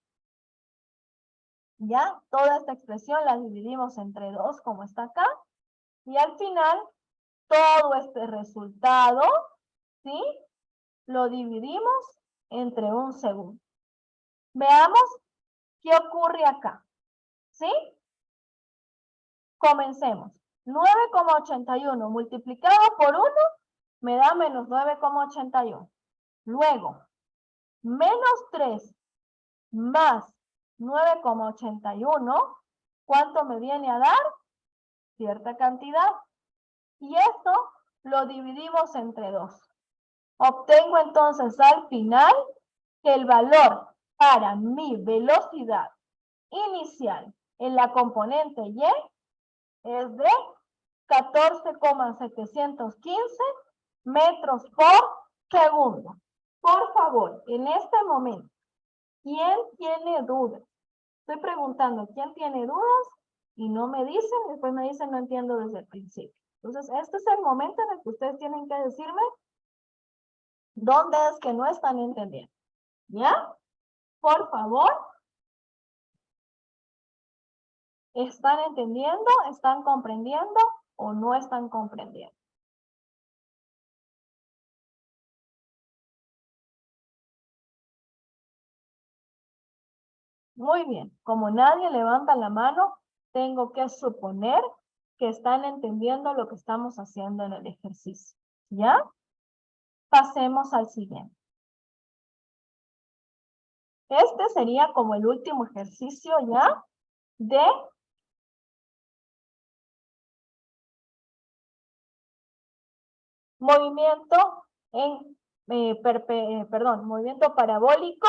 ¿Ya? Toda esta expresión la dividimos entre 2, como está acá. Y al final, todo este resultado, ¿sí? Lo dividimos entre 1 segundo. Veamos qué ocurre acá, ¿sí? Comencemos. 9,81 multiplicado por 1 me da menos 9,81. Luego, menos 3 más 9,81, ¿cuánto me viene a dar? Cierta cantidad. Y esto lo dividimos entre 2. Obtengo entonces al final que el valor para mi velocidad inicial en la componente Y es de 14,715 metros por segundo. Por favor, en este momento, ¿quién tiene dudas? Estoy preguntando, ¿quién tiene dudas? Y no me dicen, después me dicen, no entiendo desde el principio. Entonces, este es el momento en el que ustedes tienen que decirme dónde es que no están entendiendo. ¿Ya? Por favor. ¿Están entendiendo? ¿Están comprendiendo? ¿O no están comprendiendo? Muy bien. Como nadie levanta la mano, tengo que suponer que están entendiendo lo que estamos haciendo en el ejercicio. ¿Ya? Pasemos al siguiente. Este sería como el último ejercicio ya de movimiento en, movimiento parabólico.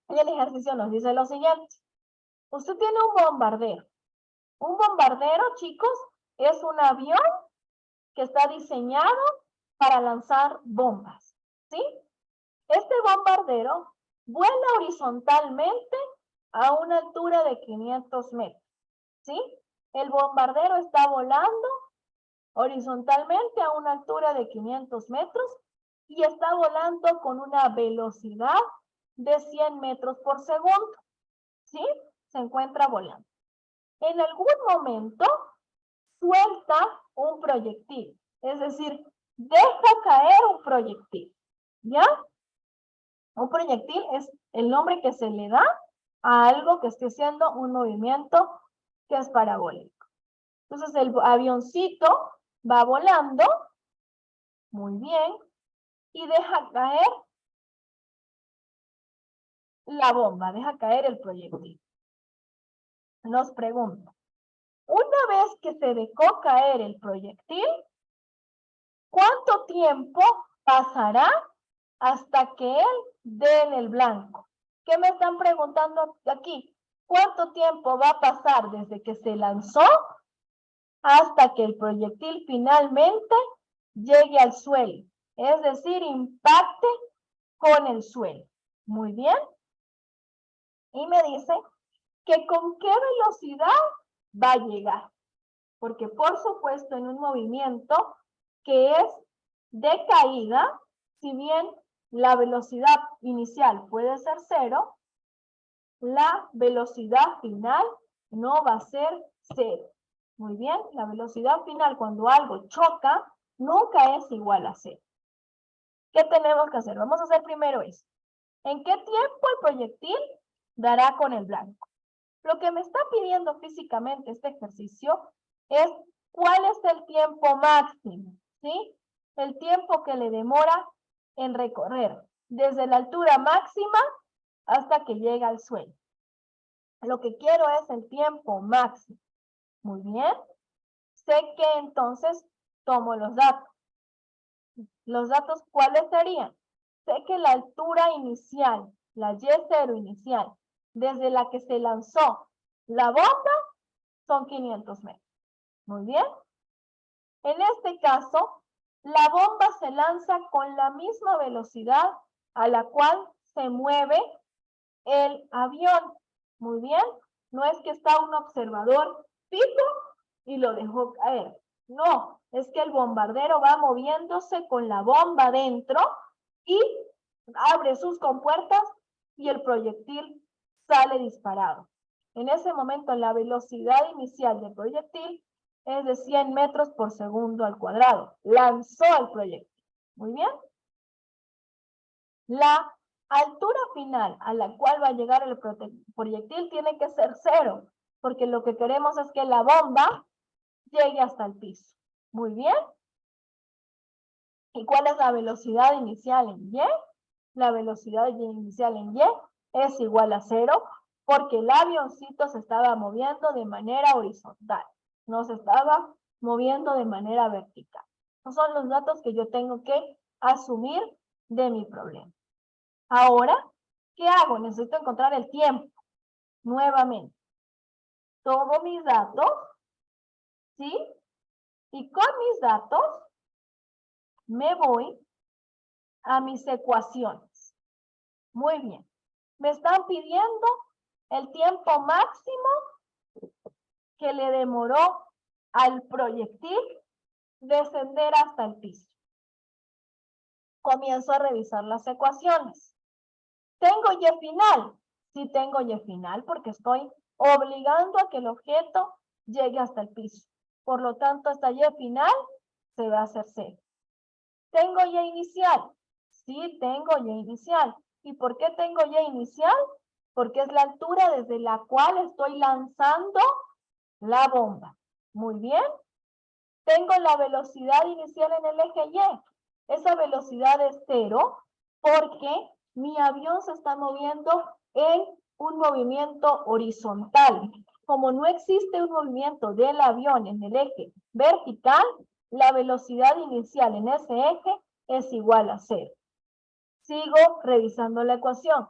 Y el ejercicio nos dice lo siguiente. Usted tiene un bombardero. Un bombardero, chicos, es un avión que está diseñado para lanzar bombas, ¿sí? Este bombardero vuela horizontalmente a una altura de 500 metros, ¿sí? El bombardero está volando horizontalmente a una altura de 500 metros y está volando con una velocidad de 100 metros por segundo, ¿sí? Se encuentra volando. En algún momento suelta un proyectil, es decir, deja caer un proyectil, ¿ya? Un proyectil es el nombre que se le da a algo que esté haciendo un movimiento que es parabólico. Entonces el avioncito va volando, muy bien, y deja caer la bomba, deja caer el proyectil. Nos pregunta, una vez que se dejó caer el proyectil, ¿cuánto tiempo pasará hasta que él dé en el blanco? ¿Qué me están preguntando aquí? ¿Cuánto tiempo va a pasar desde que se lanzó hasta que el proyectil finalmente llegue al suelo? Es decir, impacte con el suelo. Muy bien. Y me dice que con qué velocidad va a llegar. Porque por supuesto en un movimiento que es de caída, si bien la velocidad inicial puede ser 0, la velocidad final no va a ser 0. Muy bien, la velocidad final cuando algo choca nunca es igual a 0. ¿Qué tenemos que hacer? Vamos a hacer primero eso. ¿En qué tiempo el proyectil dará con el blanco? Lo que me está pidiendo físicamente este ejercicio es cuál es el tiempo máximo, ¿sí? El tiempo que le demora en recorrer desde la altura máxima hasta que llega al suelo. Lo que quiero es el tiempo máximo. Muy bien. Sé que entonces tomo los datos. ¿Los datos cuáles serían? Sé que la altura inicial, la Y0 inicial, desde la que se lanzó la bomba, son 500 metros. Muy bien. En este caso, la bomba se lanza con la misma velocidad a la cual se mueve el avión. Muy bien. No es que está un observador fijo y lo dejó caer. No, es que el bombardero va moviéndose con la bomba dentro y abre sus compuertas y el proyectil sale disparado. En ese momento la velocidad inicial del proyectil es de 100 metros por segundo al cuadrado. Lanzó el proyectil. Muy bien. La altura final a la cual va a llegar el proyectil tiene que ser 0, porque lo que queremos es que la bomba llegue hasta el piso. Muy bien. ¿Y cuál es la velocidad inicial en Y? La velocidad inicial en Y es igual a 0, porque el avioncito se estaba moviendo de manera horizontal, no se estaba moviendo de manera vertical. Esos son los datos que yo tengo que asumir de mi problema. Ahora, ¿qué hago? Necesito encontrar el tiempo. Nuevamente, tomo mis datos, ¿sí? Y con mis datos me voy a mis ecuaciones. Muy bien. Me están pidiendo el tiempo máximo que le demoró al proyectil descender hasta el piso. Comienzo a revisar las ecuaciones. ¿Tengo Y final? Sí tengo Y final porque estoy obligando a que el objeto llegue hasta el piso. Por lo tanto, esta Y final se va a hacer 0. ¿Tengo Y inicial? Sí tengo Y inicial. ¿Y por qué tengo Y inicial? Porque es la altura desde la cual estoy lanzando la bomba. Muy bien. Tengo la velocidad inicial en el eje Y. Esa velocidad es 0 porque mi avión se está moviendo en un movimiento horizontal. Como no existe un movimiento del avión en el eje vertical, la velocidad inicial en ese eje es igual a 0. Sigo revisando la ecuación.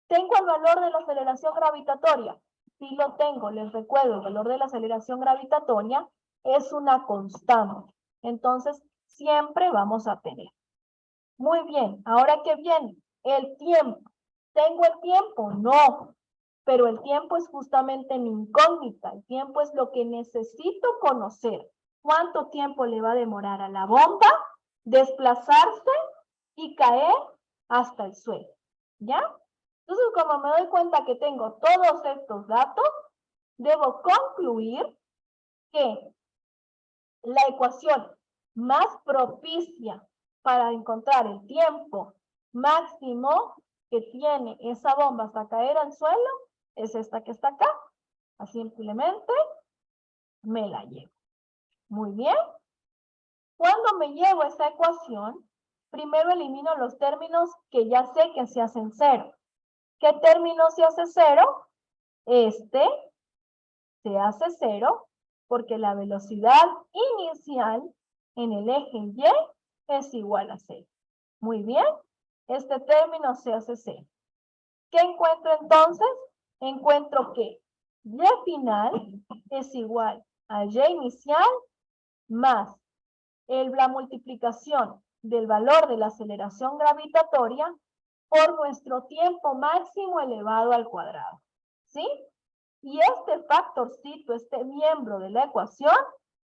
¿Tengo el valor de la aceleración gravitatoria? Sí lo tengo, les recuerdo, el valor de la aceleración gravitatoria es una constante. Entonces, siempre vamos a tener. Muy bien, ahora ¿qué viene? El tiempo. ¿Tengo el tiempo? No, pero el tiempo es justamente mi incógnita. El tiempo es lo que necesito conocer. ¿Cuánto tiempo le va a demorar a la bomba desplazarse y caer hasta el suelo? ¿Ya? Entonces, como me doy cuenta que tengo todos estos datos, debo concluir que la ecuación más propicia para encontrar el tiempo máximo que tiene esa bomba hasta caer al suelo es esta que está acá. Así simplemente me la llevo. Muy bien. Cuando me llevo esa ecuación, primero elimino los términos que ya sé que se hacen 0. ¿Qué término se hace 0? Este se hace 0 porque la velocidad inicial en el eje Y es igual a 0. Muy bien, este término se hace 0. ¿Qué encuentro entonces? Encuentro que Y final es igual a Y inicial más la multiplicación del valor de la aceleración gravitatoria por nuestro tiempo máximo elevado al cuadrado. ¿Sí? Y este factorcito, este miembro de la ecuación,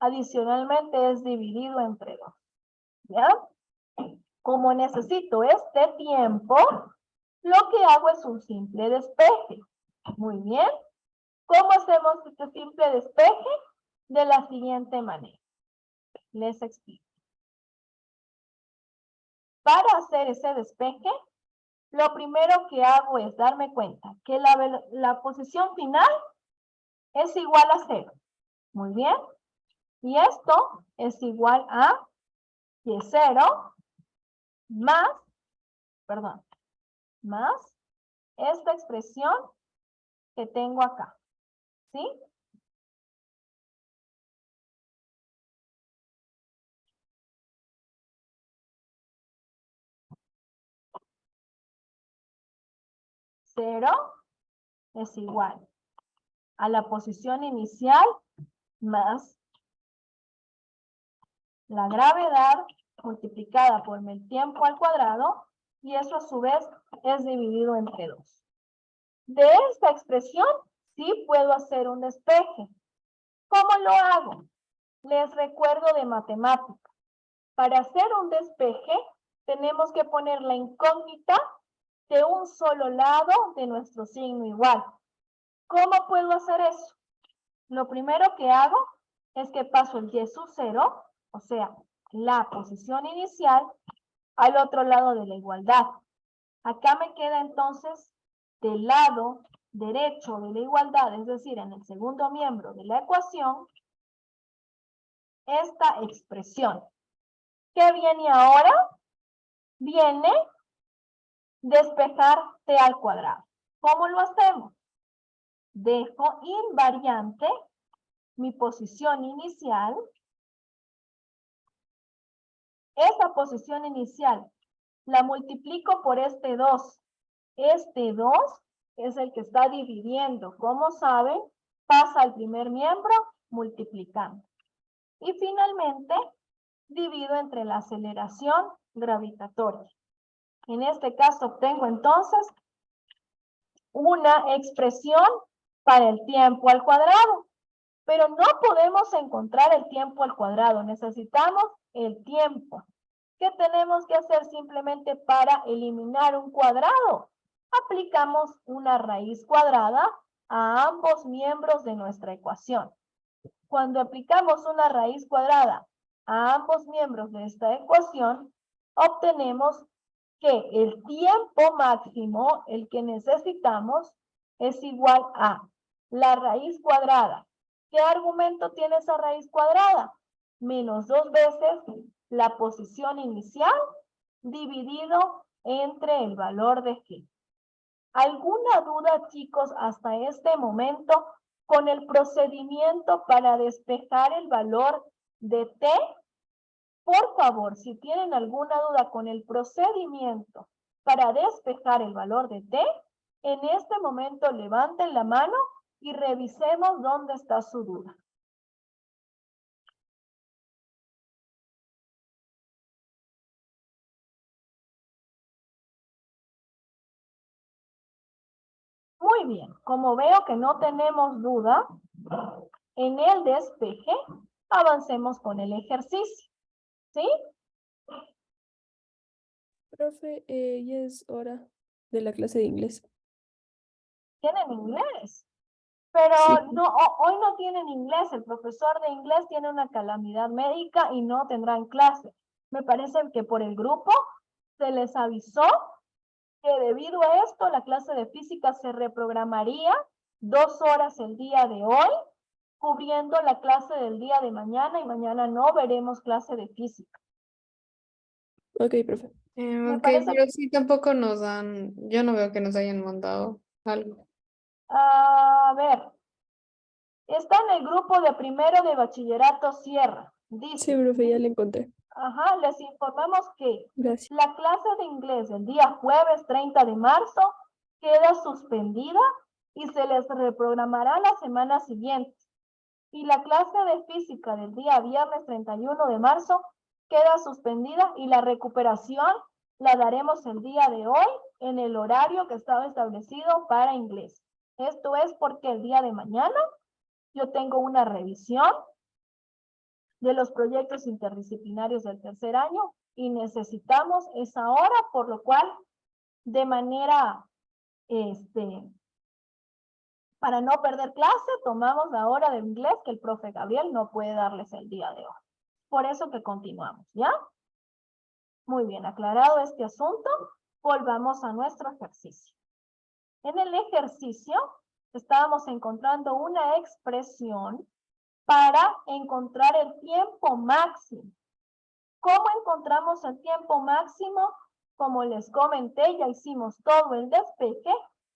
adicionalmente es dividido entre 2. ¿Ya? Como necesito este tiempo, lo que hago es un simple despeje. Muy bien. ¿Cómo hacemos este simple despeje? De la siguiente manera. Les explico. Para hacer ese despeje, lo primero que hago es darme cuenta que la posición final es igual a 0. Muy bien. Y esto es igual a Y0 más, más esta expresión que tengo acá. ¿Sí? Cero es igual a la posición inicial más la gravedad multiplicada por el tiempo al cuadrado, y eso a su vez es dividido entre 2. De esta expresión sí puedo hacer un despeje. ¿Cómo lo hago? Les recuerdo de matemática. Para hacer un despeje tenemos que poner la incógnita de un solo lado de nuestro signo igual. ¿Cómo puedo hacer eso? Lo primero que hago es que paso el y sub 0, o sea, la posición inicial, al otro lado de la igualdad. Acá me queda entonces del lado derecho de la igualdad, es decir, en el segundo miembro de la ecuación, esta expresión. ¿Qué viene ahora? Viene despejar t al cuadrado. ¿Cómo lo hacemos? Dejo invariante mi posición inicial. Esa posición inicial la multiplico por este 2. Este 2 es el que está dividiendo. Como saben, pasa al primer miembro multiplicando. Y finalmente, divido entre la aceleración gravitatoria. En este caso obtengo entonces una expresión para el tiempo al cuadrado. Pero no podemos encontrar el tiempo al cuadrado. Necesitamos el tiempo. ¿Qué tenemos que hacer simplemente para eliminar un cuadrado? Aplicamos una raíz cuadrada a ambos miembros de nuestra ecuación. Cuando aplicamos una raíz cuadrada a ambos miembros de esta ecuación, obtenemos que el tiempo máximo, el que necesitamos, es igual a la raíz cuadrada. ¿Qué argumento tiene esa raíz cuadrada? Menos 2 veces la posición inicial dividido entre el valor de g. ¿Alguna duda, chicos, hasta este momento con el procedimiento para despejar el valor de t? Por favor, si tienen alguna duda con el procedimiento para despejar el valor de t, en este momento levanten la mano y revisemos dónde está su duda. Muy bien, como veo que no tenemos duda en el despeje, avancemos con el ejercicio. ¿Sí? Profe, ya es hora de la clase de inglés. Tienen inglés. Pero Sí. no, hoy no tienen inglés. El profesor de inglés tiene una calamidad médica y no tendrán clase. Me parece que por el grupo se les avisó que debido a esto la clase de física se reprogramaría 2 horas el día de hoy, cubriendo la clase del día de mañana, y mañana no veremos clase de física. Ok, profe. Me Ok, parece- pero sí tampoco nos dan, yo no veo que nos hayan mandado algo. A ver, está en el grupo de primero de bachillerato Sierra. Dice, Sí, profe, ya la encontré. ajá, les informamos que Gracias. la clase de inglés el día jueves 30 de marzo queda suspendida y se les reprogramará la semana siguiente. Y la clase de física del día viernes 31 de marzo queda suspendida y la recuperación la daremos el día de hoy en el horario que estaba establecido para inglés. Esto es porque el día de mañana yo tengo una revisión de los proyectos interdisciplinarios del tercer año y necesitamos esa hora, por lo cual, de manera, para no perder clase, tomamos la hora de inglés que el profe Gabriel no puede darles el día de hoy. Por eso que continuamos, ¿ya? Muy bien, aclarado este asunto, volvamos a nuestro ejercicio. En el ejercicio estábamos encontrando una expresión para encontrar el tiempo máximo. ¿Cómo encontramos el tiempo máximo? Como les comenté, ya hicimos todo el despeje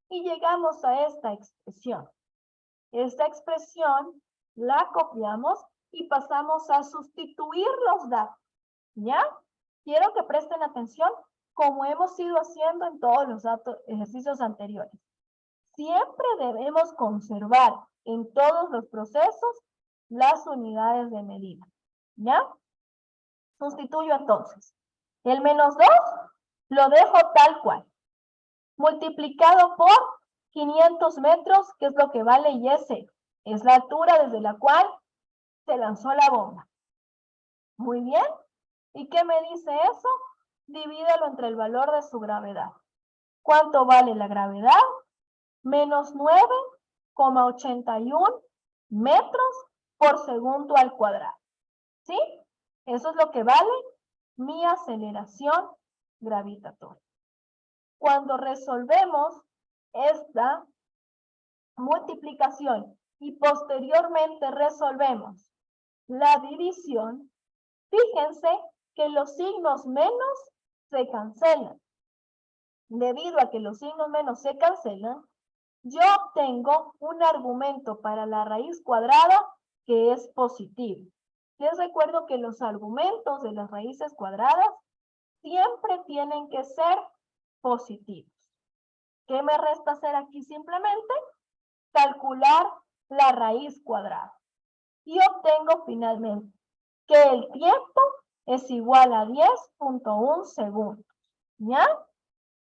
y llegamos a esta expresión. Esta expresión la copiamos y pasamos a sustituir los datos. ¿Ya? Quiero que presten atención como hemos ido haciendo en todos los ejercicios anteriores. Siempre debemos conservar en todos los procesos las unidades de medida. ¿Ya? Sustituyo entonces. El menos 2 lo dejo tal cual. Multiplicado por 500 metros, que es lo que vale Y. Es la altura desde la cual se lanzó la bomba. Muy bien. ¿Y qué me dice eso? Divídelo entre el valor de su gravedad. ¿Cuánto vale la gravedad? Menos 9,81 metros por segundo al cuadrado. ¿Sí? Eso es lo que vale mi aceleración gravitatoria. Cuando resolvemos esta multiplicación y posteriormente resolvemos la división, fíjense que los signos menos se cancelan. Debido a que los signos menos se cancelan, yo obtengo un argumento para la raíz cuadrada que es positivo. Les recuerdo que los argumentos de las raíces cuadradas siempre tienen que ser positivos. ¿Qué me resta hacer aquí simplemente? Calcular la raíz cuadrada. Y obtengo finalmente que el tiempo es igual a 10.1 segundos. ¿Ya?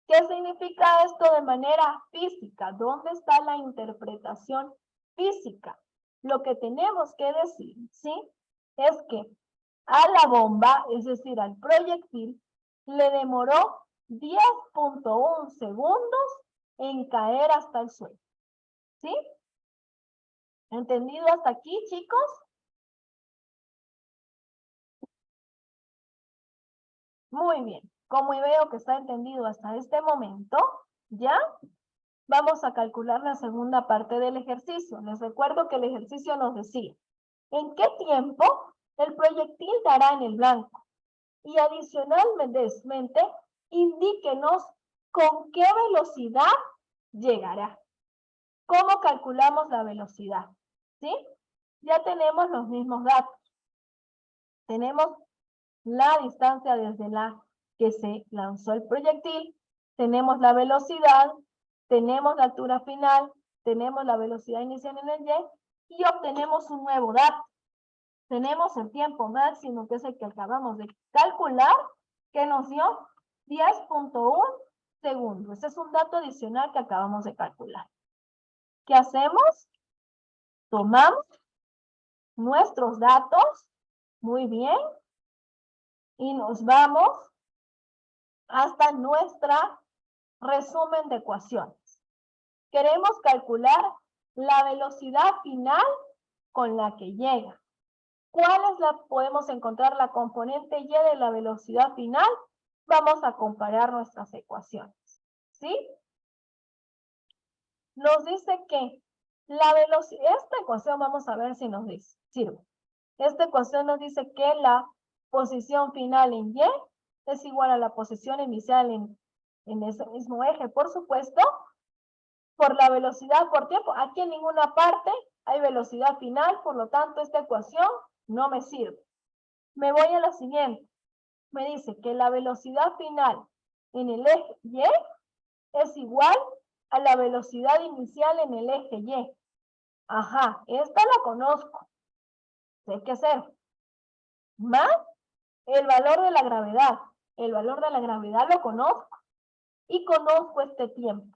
¿Qué significa esto de manera física? ¿Dónde está la interpretación física? Lo que tenemos que decir, ¿sí? Es que a la bomba, es decir, al proyectil, le demoró 10.1 segundos en caer hasta el suelo. ¿Sí? ¿Entendido hasta aquí, chicos? Muy bien. Como veo que está entendido hasta este momento, ¿ya? Vamos a calcular la segunda parte del ejercicio. Les recuerdo que el ejercicio nos decía, ¿en qué tiempo el proyectil dará en el blanco? Y adicionalmente, indíquenos con qué velocidad llegará. ¿Cómo calculamos la velocidad? ¿Sí? Ya tenemos los mismos datos. Tenemos la distancia desde la que se lanzó el proyectil, tenemos la velocidad, tenemos la altura final, tenemos la velocidad inicial en el Y y obtenemos un nuevo dato. Tenemos el tiempo máximo, que es el que acabamos de calcular, que nos dio 10.1 segundos. Ese es un dato adicional que acabamos de calcular. ¿Qué hacemos? Tomamos nuestros datos, muy bien, y nos vamos hasta nuestra resumen de ecuaciones. Queremos calcular la velocidad final con la que llega. ¿Cuál es podemos encontrar la componente y de la velocidad final? Vamos a comparar nuestras ecuaciones. ¿Sí? Nos dice que la velocidad, esta ecuación vamos a ver si nos sirve. Esta ecuación nos dice que la posición final en Y es igual a la posición inicial en ese mismo eje, por supuesto, por la velocidad por tiempo. Aquí en ninguna parte hay velocidad final, por lo tanto esta ecuación no me sirve. Me voy a la siguiente. Me dice que la velocidad final en el eje Y es igual a la velocidad inicial en el eje Y. Ajá, esta la conozco. Sé qué hacer. Más el valor de la gravedad. El valor de la gravedad lo conozco. Y conozco este tiempo.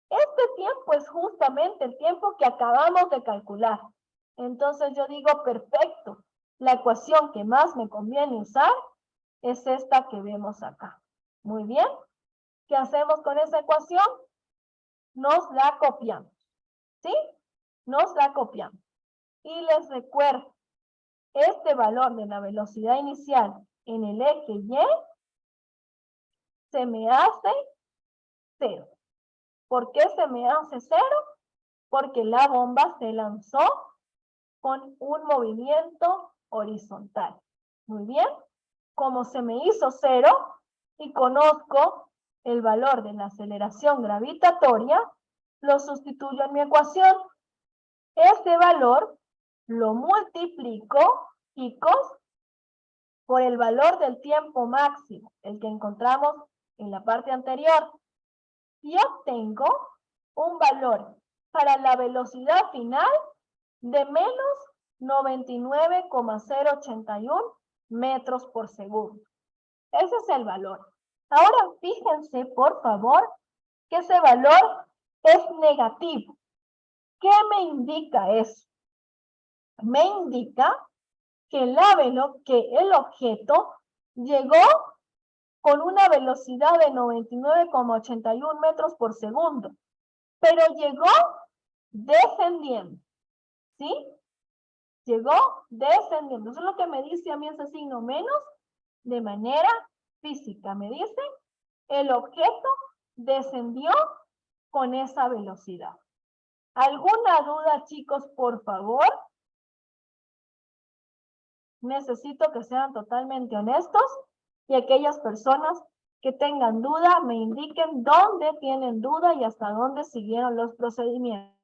Este tiempo es justamente el tiempo que acabamos de calcular. Entonces yo digo, perfecto. La ecuación que más me conviene usar es esta que vemos acá. Muy bien. ¿Qué hacemos con esa ecuación? Nos la copiamos. ¿Sí? Nos la copiamos. Y les recuerdo, este valor de la velocidad inicial en el eje Y se me hace 0. ¿Por qué se me hace 0? Porque la bomba se lanzó con un movimiento horizontal. Muy bien. Como se me hizo 0 y conozco el valor de la aceleración gravitatoria, lo sustituyo en mi ecuación. Ese valor lo multiplico, chicos, por el valor del tiempo máximo, el que encontramos en la parte anterior. Y obtengo un valor para la velocidad final de menos 99,081 metros por segundo. Ese es el valor. Ahora fíjense, por favor, que ese valor es negativo. ¿Qué me indica eso? Me indica que el objeto llegó con una velocidad de 99,81 metros por segundo, pero llegó descendiendo, ¿sí? Llegó descendiendo. Eso es lo que me dice a mí ese signo menos de manera física. Me dice, el objeto descendió con esa velocidad. ¿Alguna duda, chicos, por favor? Necesito que sean totalmente honestos y aquellas personas que tengan duda me indiquen dónde tienen duda y hasta dónde siguieron los procedimientos.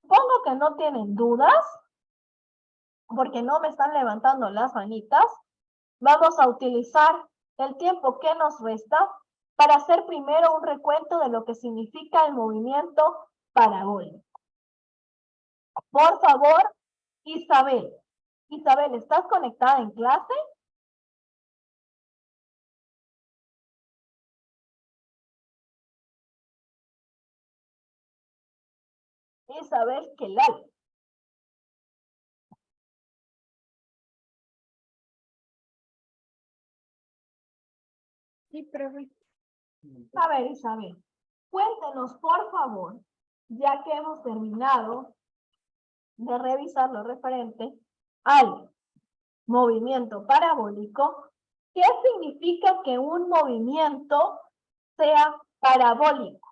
Supongo que no tienen dudas, porque no me están levantando las manitas. Vamos a utilizar el tiempo que nos resta para hacer primero un recuento de lo que significa el movimiento parabólico. Por favor, Isabel. Isabel, ¿estás conectada en clase? Isabel Kelal. Sí, profe. A ver, Isabel, cuéntenos, por favor, ya que hemos terminado de revisar lo referente al movimiento parabólico, ¿qué significa que un movimiento sea parabólico?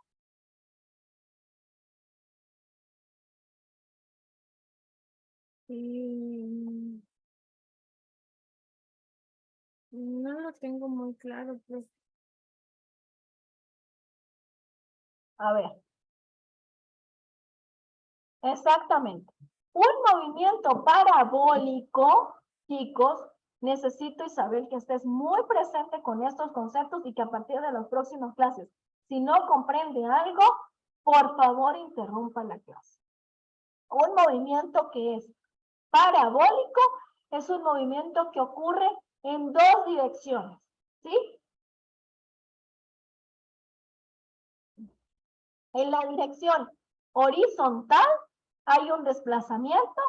No lo tengo muy claro, profe. A ver. Exactamente. Un movimiento parabólico, chicos, necesito, Isabel, que estés muy presente con estos conceptos y que a partir de las próximas clases, si no comprende algo, por favor interrumpa la clase. Un movimiento que es parabólico es un movimiento que ocurre en dos direcciones, ¿sí? En la dirección horizontal hay un desplazamiento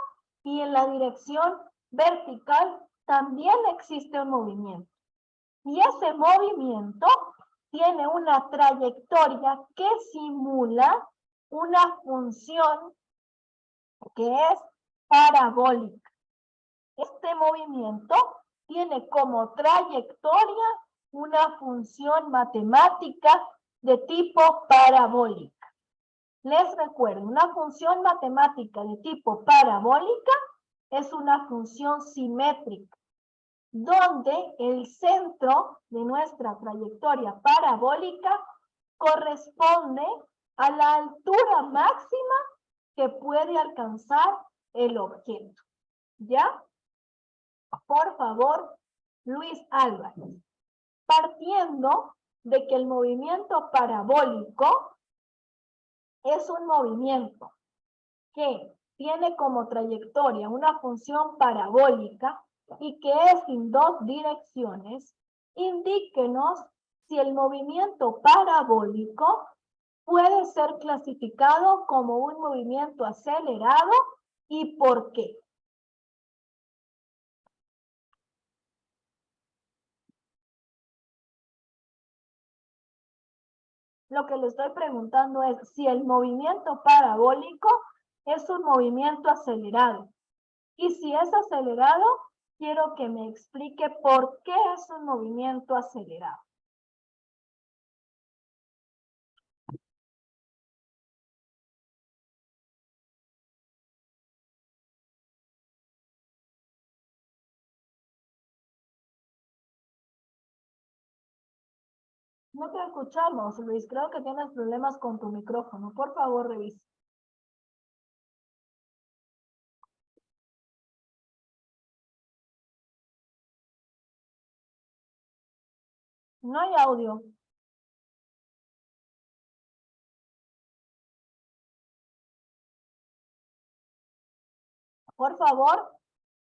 y en la dirección vertical también existe un movimiento. Y ese movimiento tiene una trayectoria que simula una función que es parabólica. Este movimiento tiene como trayectoria una función matemática de tipo parabólica. Les recuerdo, una función matemática de tipo parabólica es una función simétrica, donde el centro de nuestra trayectoria parabólica corresponde a la altura máxima que puede alcanzar el objeto. ¿Ya? Por favor, Luis Álvarez. Partiendo de que el movimiento parabólico es un movimiento que tiene como trayectoria una función parabólica y que es en dos direcciones, indíquenos si el movimiento parabólico puede ser clasificado como un movimiento acelerado y por qué. Lo que le estoy preguntando es si el movimiento parabólico es un movimiento acelerado. Y si es acelerado, quiero que me explique por qué es un movimiento acelerado. No te escuchamos, Luis. Creo que tienes problemas con tu micrófono. Por favor, revisa. No hay audio. Por favor,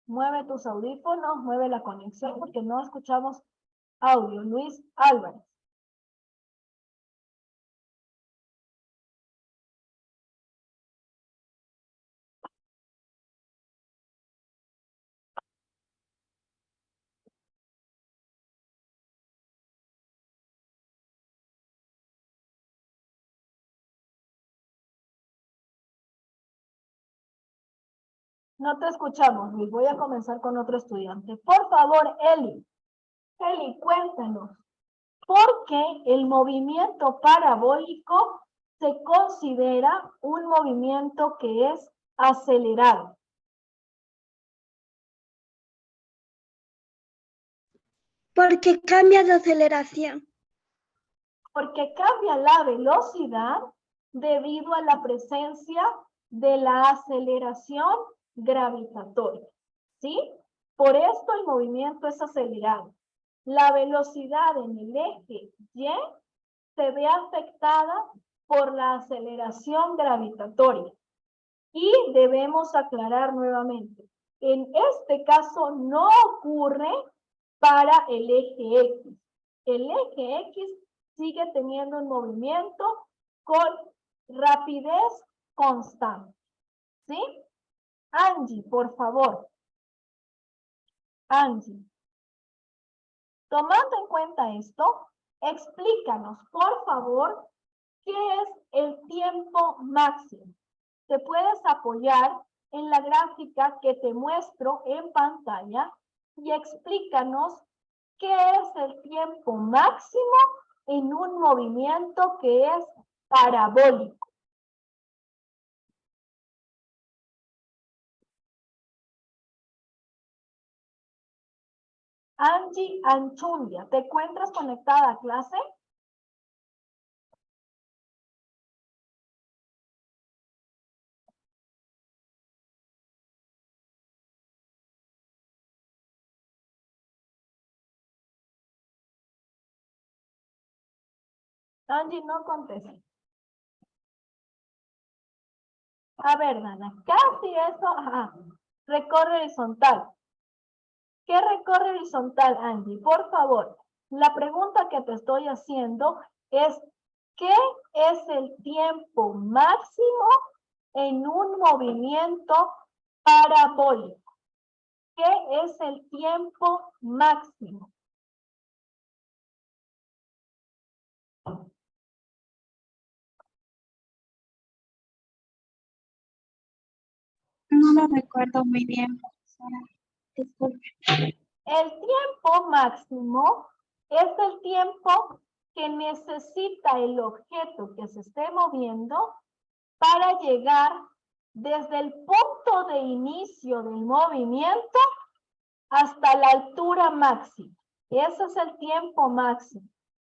mueve tus audífonos, mueve la conexión porque no escuchamos audio. Luis Álvarez. No te escuchamos, Luis. Voy a comenzar con otro estudiante. Por favor, Eli. Eli, cuéntanos. ¿Por qué el movimiento parabólico se considera un movimiento que es acelerado? Porque cambia de aceleración. Porque cambia la velocidad debido a la presencia de la aceleración gravitatoria, ¿sí? Por esto el movimiento es acelerado. La velocidad en el eje Y se ve afectada por la aceleración gravitatoria. Y debemos aclarar nuevamente, en este caso no ocurre para el eje X. El eje X sigue teniendo un movimiento con rapidez constante. ¿Sí? Angie, por favor. Angie. Tomando en cuenta esto, explícanos, por favor, qué es el tiempo máximo. Te puedes apoyar en la gráfica que te muestro en pantalla y explícanos qué es el tiempo máximo en un movimiento que es parabólico. Angie Anchundia, ¿te encuentras conectada a clase? Angie no contesta. A ver, Dana, casi eso. Ajá. Recorre horizontal. ¿Qué recorre horizontal, Angie? Por favor, la pregunta que te estoy haciendo es, ¿qué es el tiempo máximo en un movimiento parabólico? ¿Qué es el tiempo máximo? No lo recuerdo muy bien, profesora. Disculpe. El tiempo máximo es el tiempo que necesita el objeto que se esté moviendo para llegar desde el punto de inicio del movimiento hasta la altura máxima. Ese es el tiempo máximo.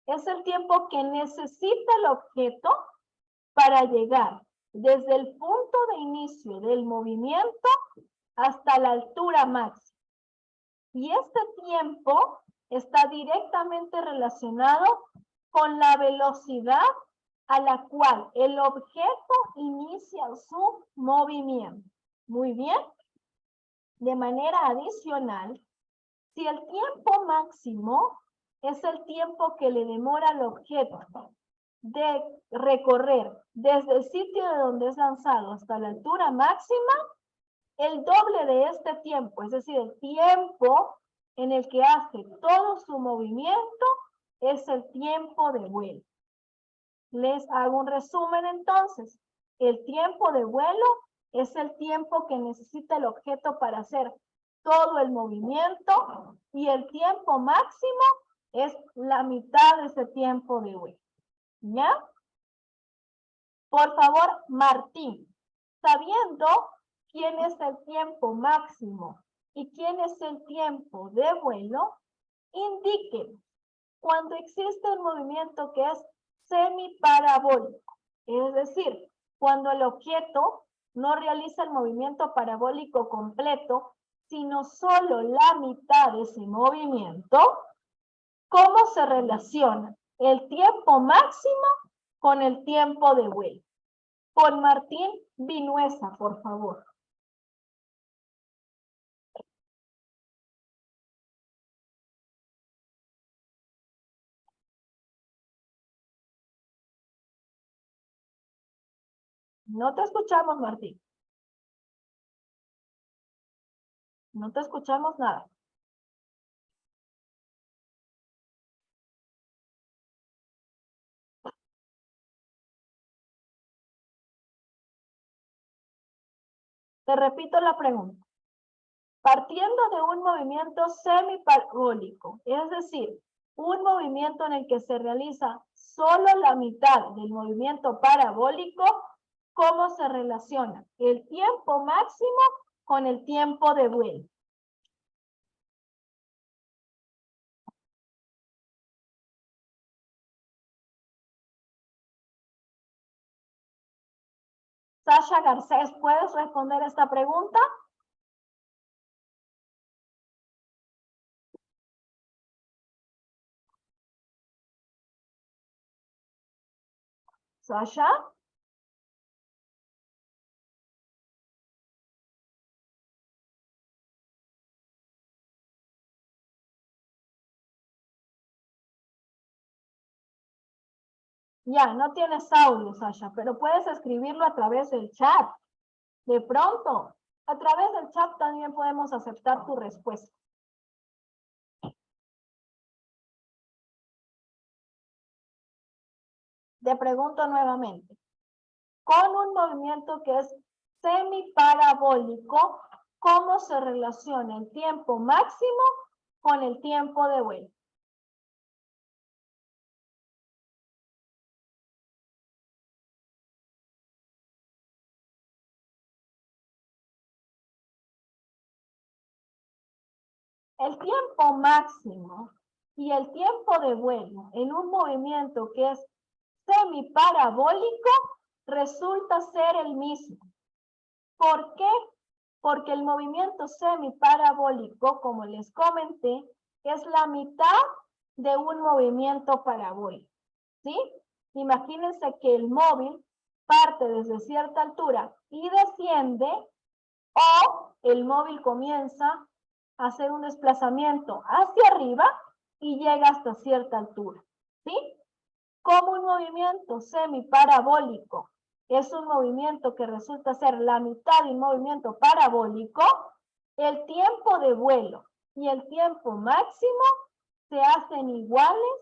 Es el tiempo que necesita el objeto para llegar desde el punto de inicio del movimiento hasta la altura máxima. Y este tiempo está directamente relacionado con la velocidad a la cual el objeto inicia su movimiento. Muy bien. De manera adicional, si el tiempo máximo es el tiempo que le demora al objeto de recorrer desde el sitio de donde es lanzado hasta la altura máxima, el doble de este tiempo, es decir, el tiempo en el que hace todo su movimiento, es el tiempo de vuelo. Les hago un resumen entonces. El tiempo de vuelo es el tiempo que necesita el objeto para hacer todo el movimiento y el tiempo máximo es la mitad de ese tiempo de vuelo. ¿Ya? Por favor, Martín, sabiendo quién es el tiempo máximo y quién es el tiempo de vuelo, indiquen cuando existe un movimiento que es semiparabólico, es decir, cuando el objeto no realiza el movimiento parabólico completo, sino solo la mitad de ese movimiento, ¿cómo se relaciona el tiempo máximo con el tiempo de vuelo? Por Martín Vinuesa, por favor. No te escuchamos, Martín. No te escuchamos nada. Te repito la pregunta. Partiendo de un movimiento semiparabólico, es decir, un movimiento en el que se realiza solo la mitad del movimiento parabólico, ¿cómo se relaciona el tiempo máximo con el tiempo de vuelo? Sasha Garcés, ¿puedes responder esta pregunta? Sasha. Ya, no tienes audio, Sasha, pero puedes escribirlo a través del chat. De pronto, a través del chat también podemos aceptar tu respuesta. Te pregunto nuevamente. Con un movimiento que es semiparabólico, ¿cómo se relaciona el tiempo máximo con el tiempo de vuelo? El tiempo máximo y el tiempo de vuelo en un movimiento que es semiparabólico resulta ser el mismo. ¿Por qué? Porque el movimiento semiparabólico, como les comenté, es la mitad de un movimiento parabólico. ¿Sí? Imagínense que el móvil parte desde cierta altura y desciende, o el móvil comienza a hacer un desplazamiento hacia arriba y llega hasta cierta altura. ¿Sí? Como un movimiento semiparabólico es un movimiento que resulta ser la mitad de un movimiento parabólico, el tiempo de vuelo y el tiempo máximo se hacen iguales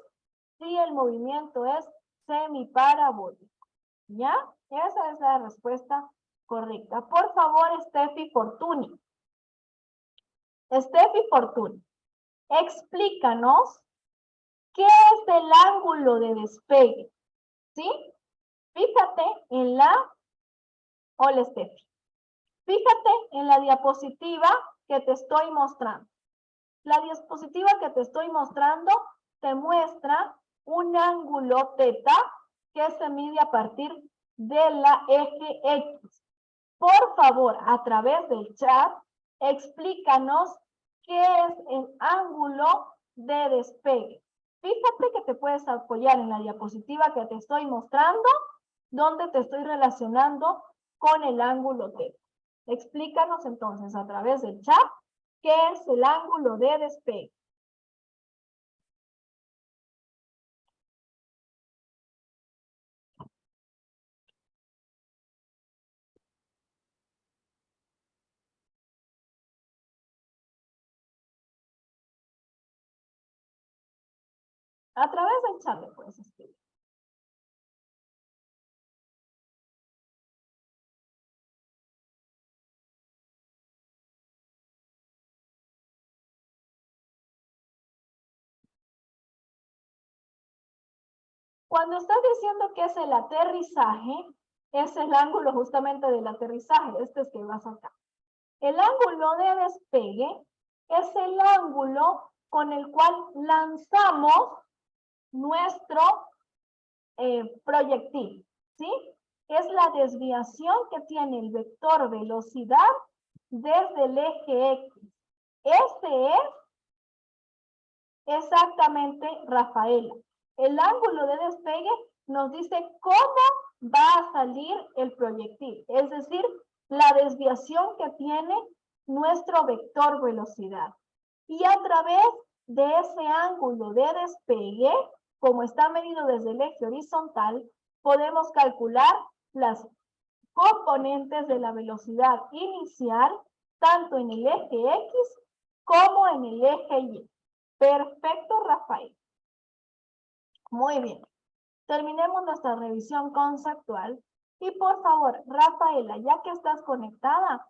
si el movimiento es semiparabólico. ¿Ya? Esa es la respuesta correcta. Por favor, Steffi Fortuny. Steffi Fortuny, explícanos qué es el ángulo de despegue. ¿Sí? Fíjate en la... Hola, Steffi. Fíjate en la diapositiva que te estoy mostrando. La diapositiva que te estoy mostrando te muestra un ángulo teta que se mide a partir de la eje X. Por favor, a través del chat, explícanos qué es el ángulo de despegue. Fíjate que te puedes apoyar en la diapositiva que te estoy mostrando, donde te estoy relacionando con el ángulo teta. Explícanos entonces a través del chat qué es el ángulo de despegue. A través del chat le puedes escribir. Cuando estás diciendo que es el aterrizaje, es el ángulo justamente del aterrizaje, este es que vas acá. El ángulo de despegue es el ángulo con el cual lanzamos nuestro proyectil, ¿sí? Es la desviación que tiene el vector velocidad desde el eje X. Este es exactamente, Rafaela. El ángulo de despegue nos dice cómo va a salir el proyectil, es decir, la desviación que tiene nuestro vector velocidad. Y a través de ese ángulo de despegue, como está medido desde el eje horizontal, podemos calcular las componentes de la velocidad inicial, tanto en el eje X como en el eje Y. Perfecto, Rafael. Muy bien. Terminemos nuestra revisión conceptual. Y por favor, Rafaela, ya que estás conectada,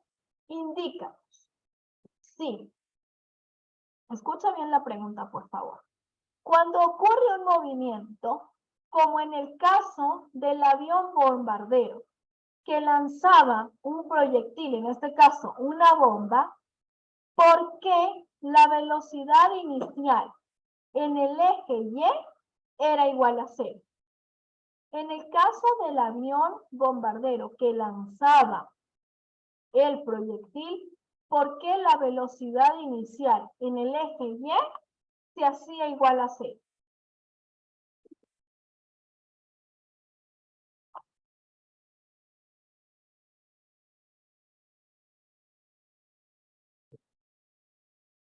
Indícanos. Sí. Escucha bien la pregunta, por favor. Cuando ocurre un movimiento, como en el caso del avión bombardero, que lanzaba un proyectil, en este caso una bomba, ¿por qué la velocidad inicial en el eje Y era igual a 0? En el caso del avión bombardero que lanzaba el proyectil, ¿por qué la velocidad inicial en el eje Y se hacía igual a 0?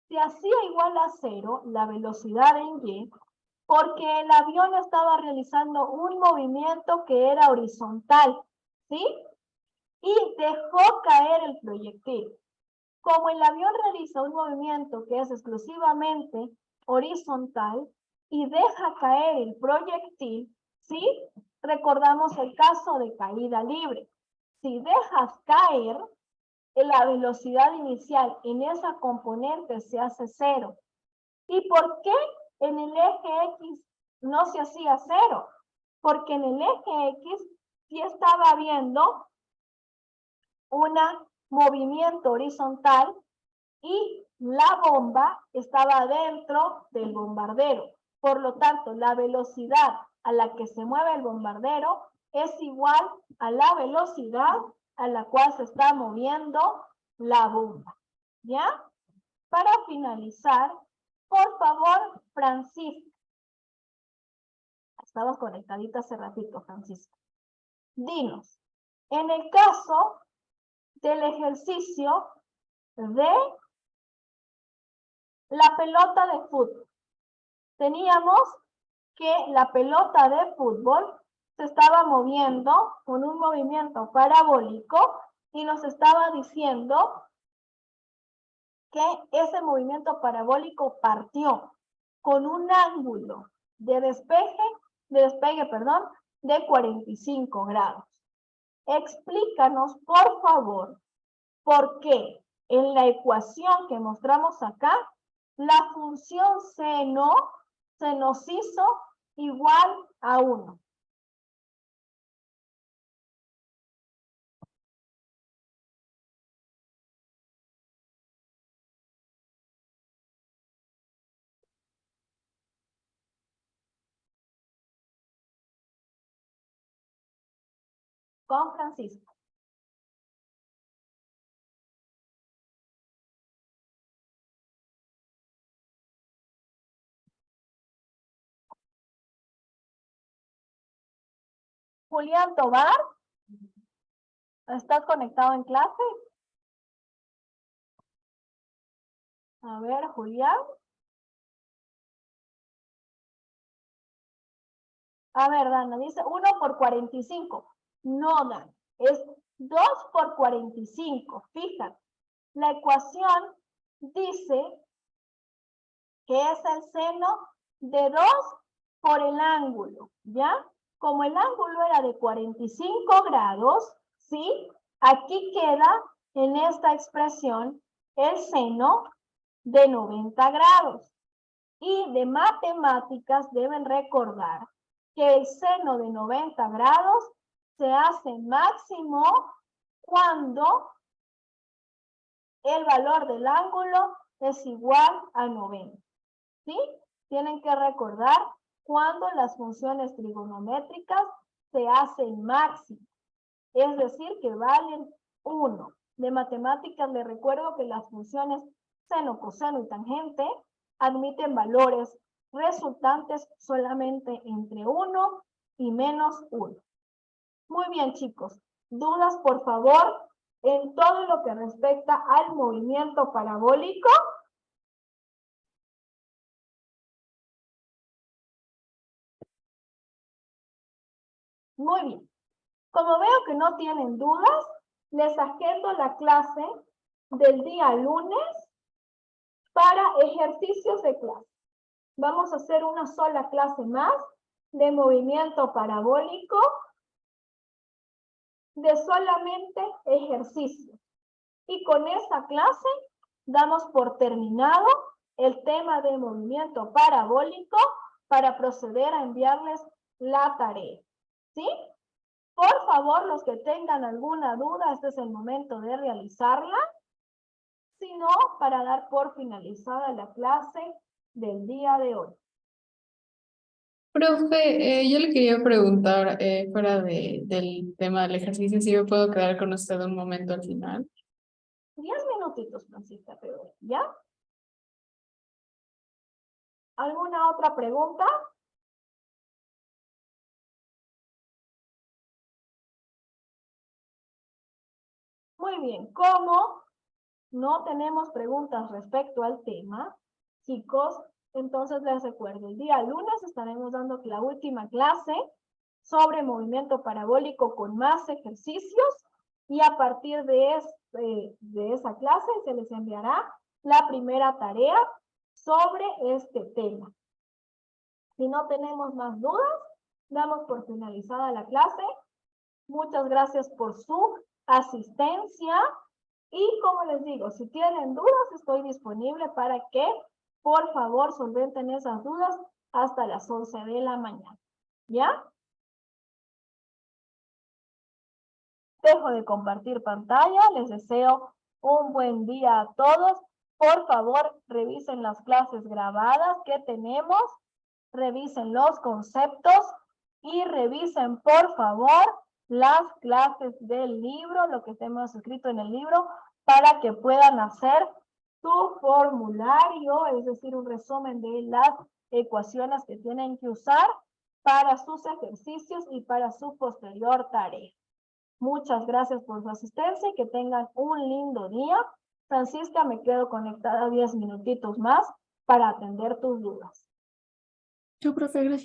Se hacía igual a 0 la velocidad en Y porque el avión estaba realizando un movimiento que era horizontal, ¿sí? Y dejó caer el proyectil. Como el avión realiza un movimiento que es exclusivamente horizontal y deja caer el proyectil, ¿sí? Recordamos el caso de caída libre. Si dejas caer, la velocidad inicial en esa componente se hace 0. ¿Y por qué en el eje X no se hacía 0? Porque en el eje X sí estaba habiendo un movimiento horizontal y la bomba estaba dentro del bombardero. Por lo tanto, la velocidad a la que se mueve el bombardero es igual a la velocidad a la cual se está moviendo la bomba. ¿Ya? Para finalizar, por favor, Francisco. Estabas conectadita hace ratito, Francisco. Dinos, en el caso del ejercicio de la pelota de fútbol, teníamos que la pelota de fútbol se estaba moviendo con un movimiento parabólico y nos estaba diciendo que ese movimiento parabólico partió con un ángulo de despegue, de 45 grados. Explícanos, por favor, por qué en la ecuación que mostramos acá, la función seno se nos hizo igual a 1. Con Francisco. Julián Tobar, ¿estás conectado en clase? A ver, Julián. A ver, Dana, dice 1 por 45. No, Dana, es 2 por 45. Fíjate, la ecuación dice que es el seno de 2 por el ángulo, ¿ya? Como el ángulo era de 45 grados, ¿sí? Aquí queda en esta expresión el seno de 90 grados. Y de matemáticas deben recordar que el seno de 90 grados se hace máximo cuando el valor del ángulo es igual a 90. ¿Sí? Tienen que recordar cuando las funciones trigonométricas se hacen máximo. Es decir, que valen 1. De matemáticas les recuerdo que las funciones seno, coseno y tangente admiten valores resultantes solamente entre 1 y menos 1. Muy bien, chicos. ¿Dudas, por favor, en todo lo que respecta al movimiento parabólico? Muy bien. Como veo que no tienen dudas, les agendo la clase del día lunes para ejercicios de clase. Vamos a hacer una sola clase más de movimiento parabólico, de solamente ejercicio. Y con esta clase damos por terminado el tema de movimiento parabólico para proceder a enviarles la tarea. ¿Sí? Por favor, los que tengan alguna duda, este es el momento de realizarla. Si no, para dar por finalizada la clase del día de hoy. Profe, yo le quería preguntar, fuera del tema del ejercicio, si yo puedo quedar con usted un momento al final. 10 minutitos, Francisca, pero ¿ya? ¿Alguna otra pregunta? Muy bien, como no tenemos preguntas respecto al tema, chicos, entonces les recuerdo, el día lunes estaremos dando la última clase sobre movimiento parabólico con más ejercicios y a partir de esa clase se les enviará la primera tarea sobre este tema. Si no tenemos más dudas, damos por finalizada la clase. Muchas gracias por su asistencia. Y como les digo, si tienen dudas, estoy disponible para que, por favor, solventen esas dudas hasta las 11 de la mañana. ¿Ya? Dejo de compartir pantalla. Les deseo un buen día a todos. Por favor, revisen las clases grabadas que tenemos. Revisen los conceptos y revisen, por favor, las clases del libro, lo que hemos escrito en el libro, para que puedan hacer su formulario, es decir, un resumen de las ecuaciones que tienen que usar para sus ejercicios y para su posterior tarea. Muchas gracias por su asistencia y que tengan un lindo día. Francisca, me quedo conectada 10 minutitos más para atender tus dudas. Yo, profe, gracias.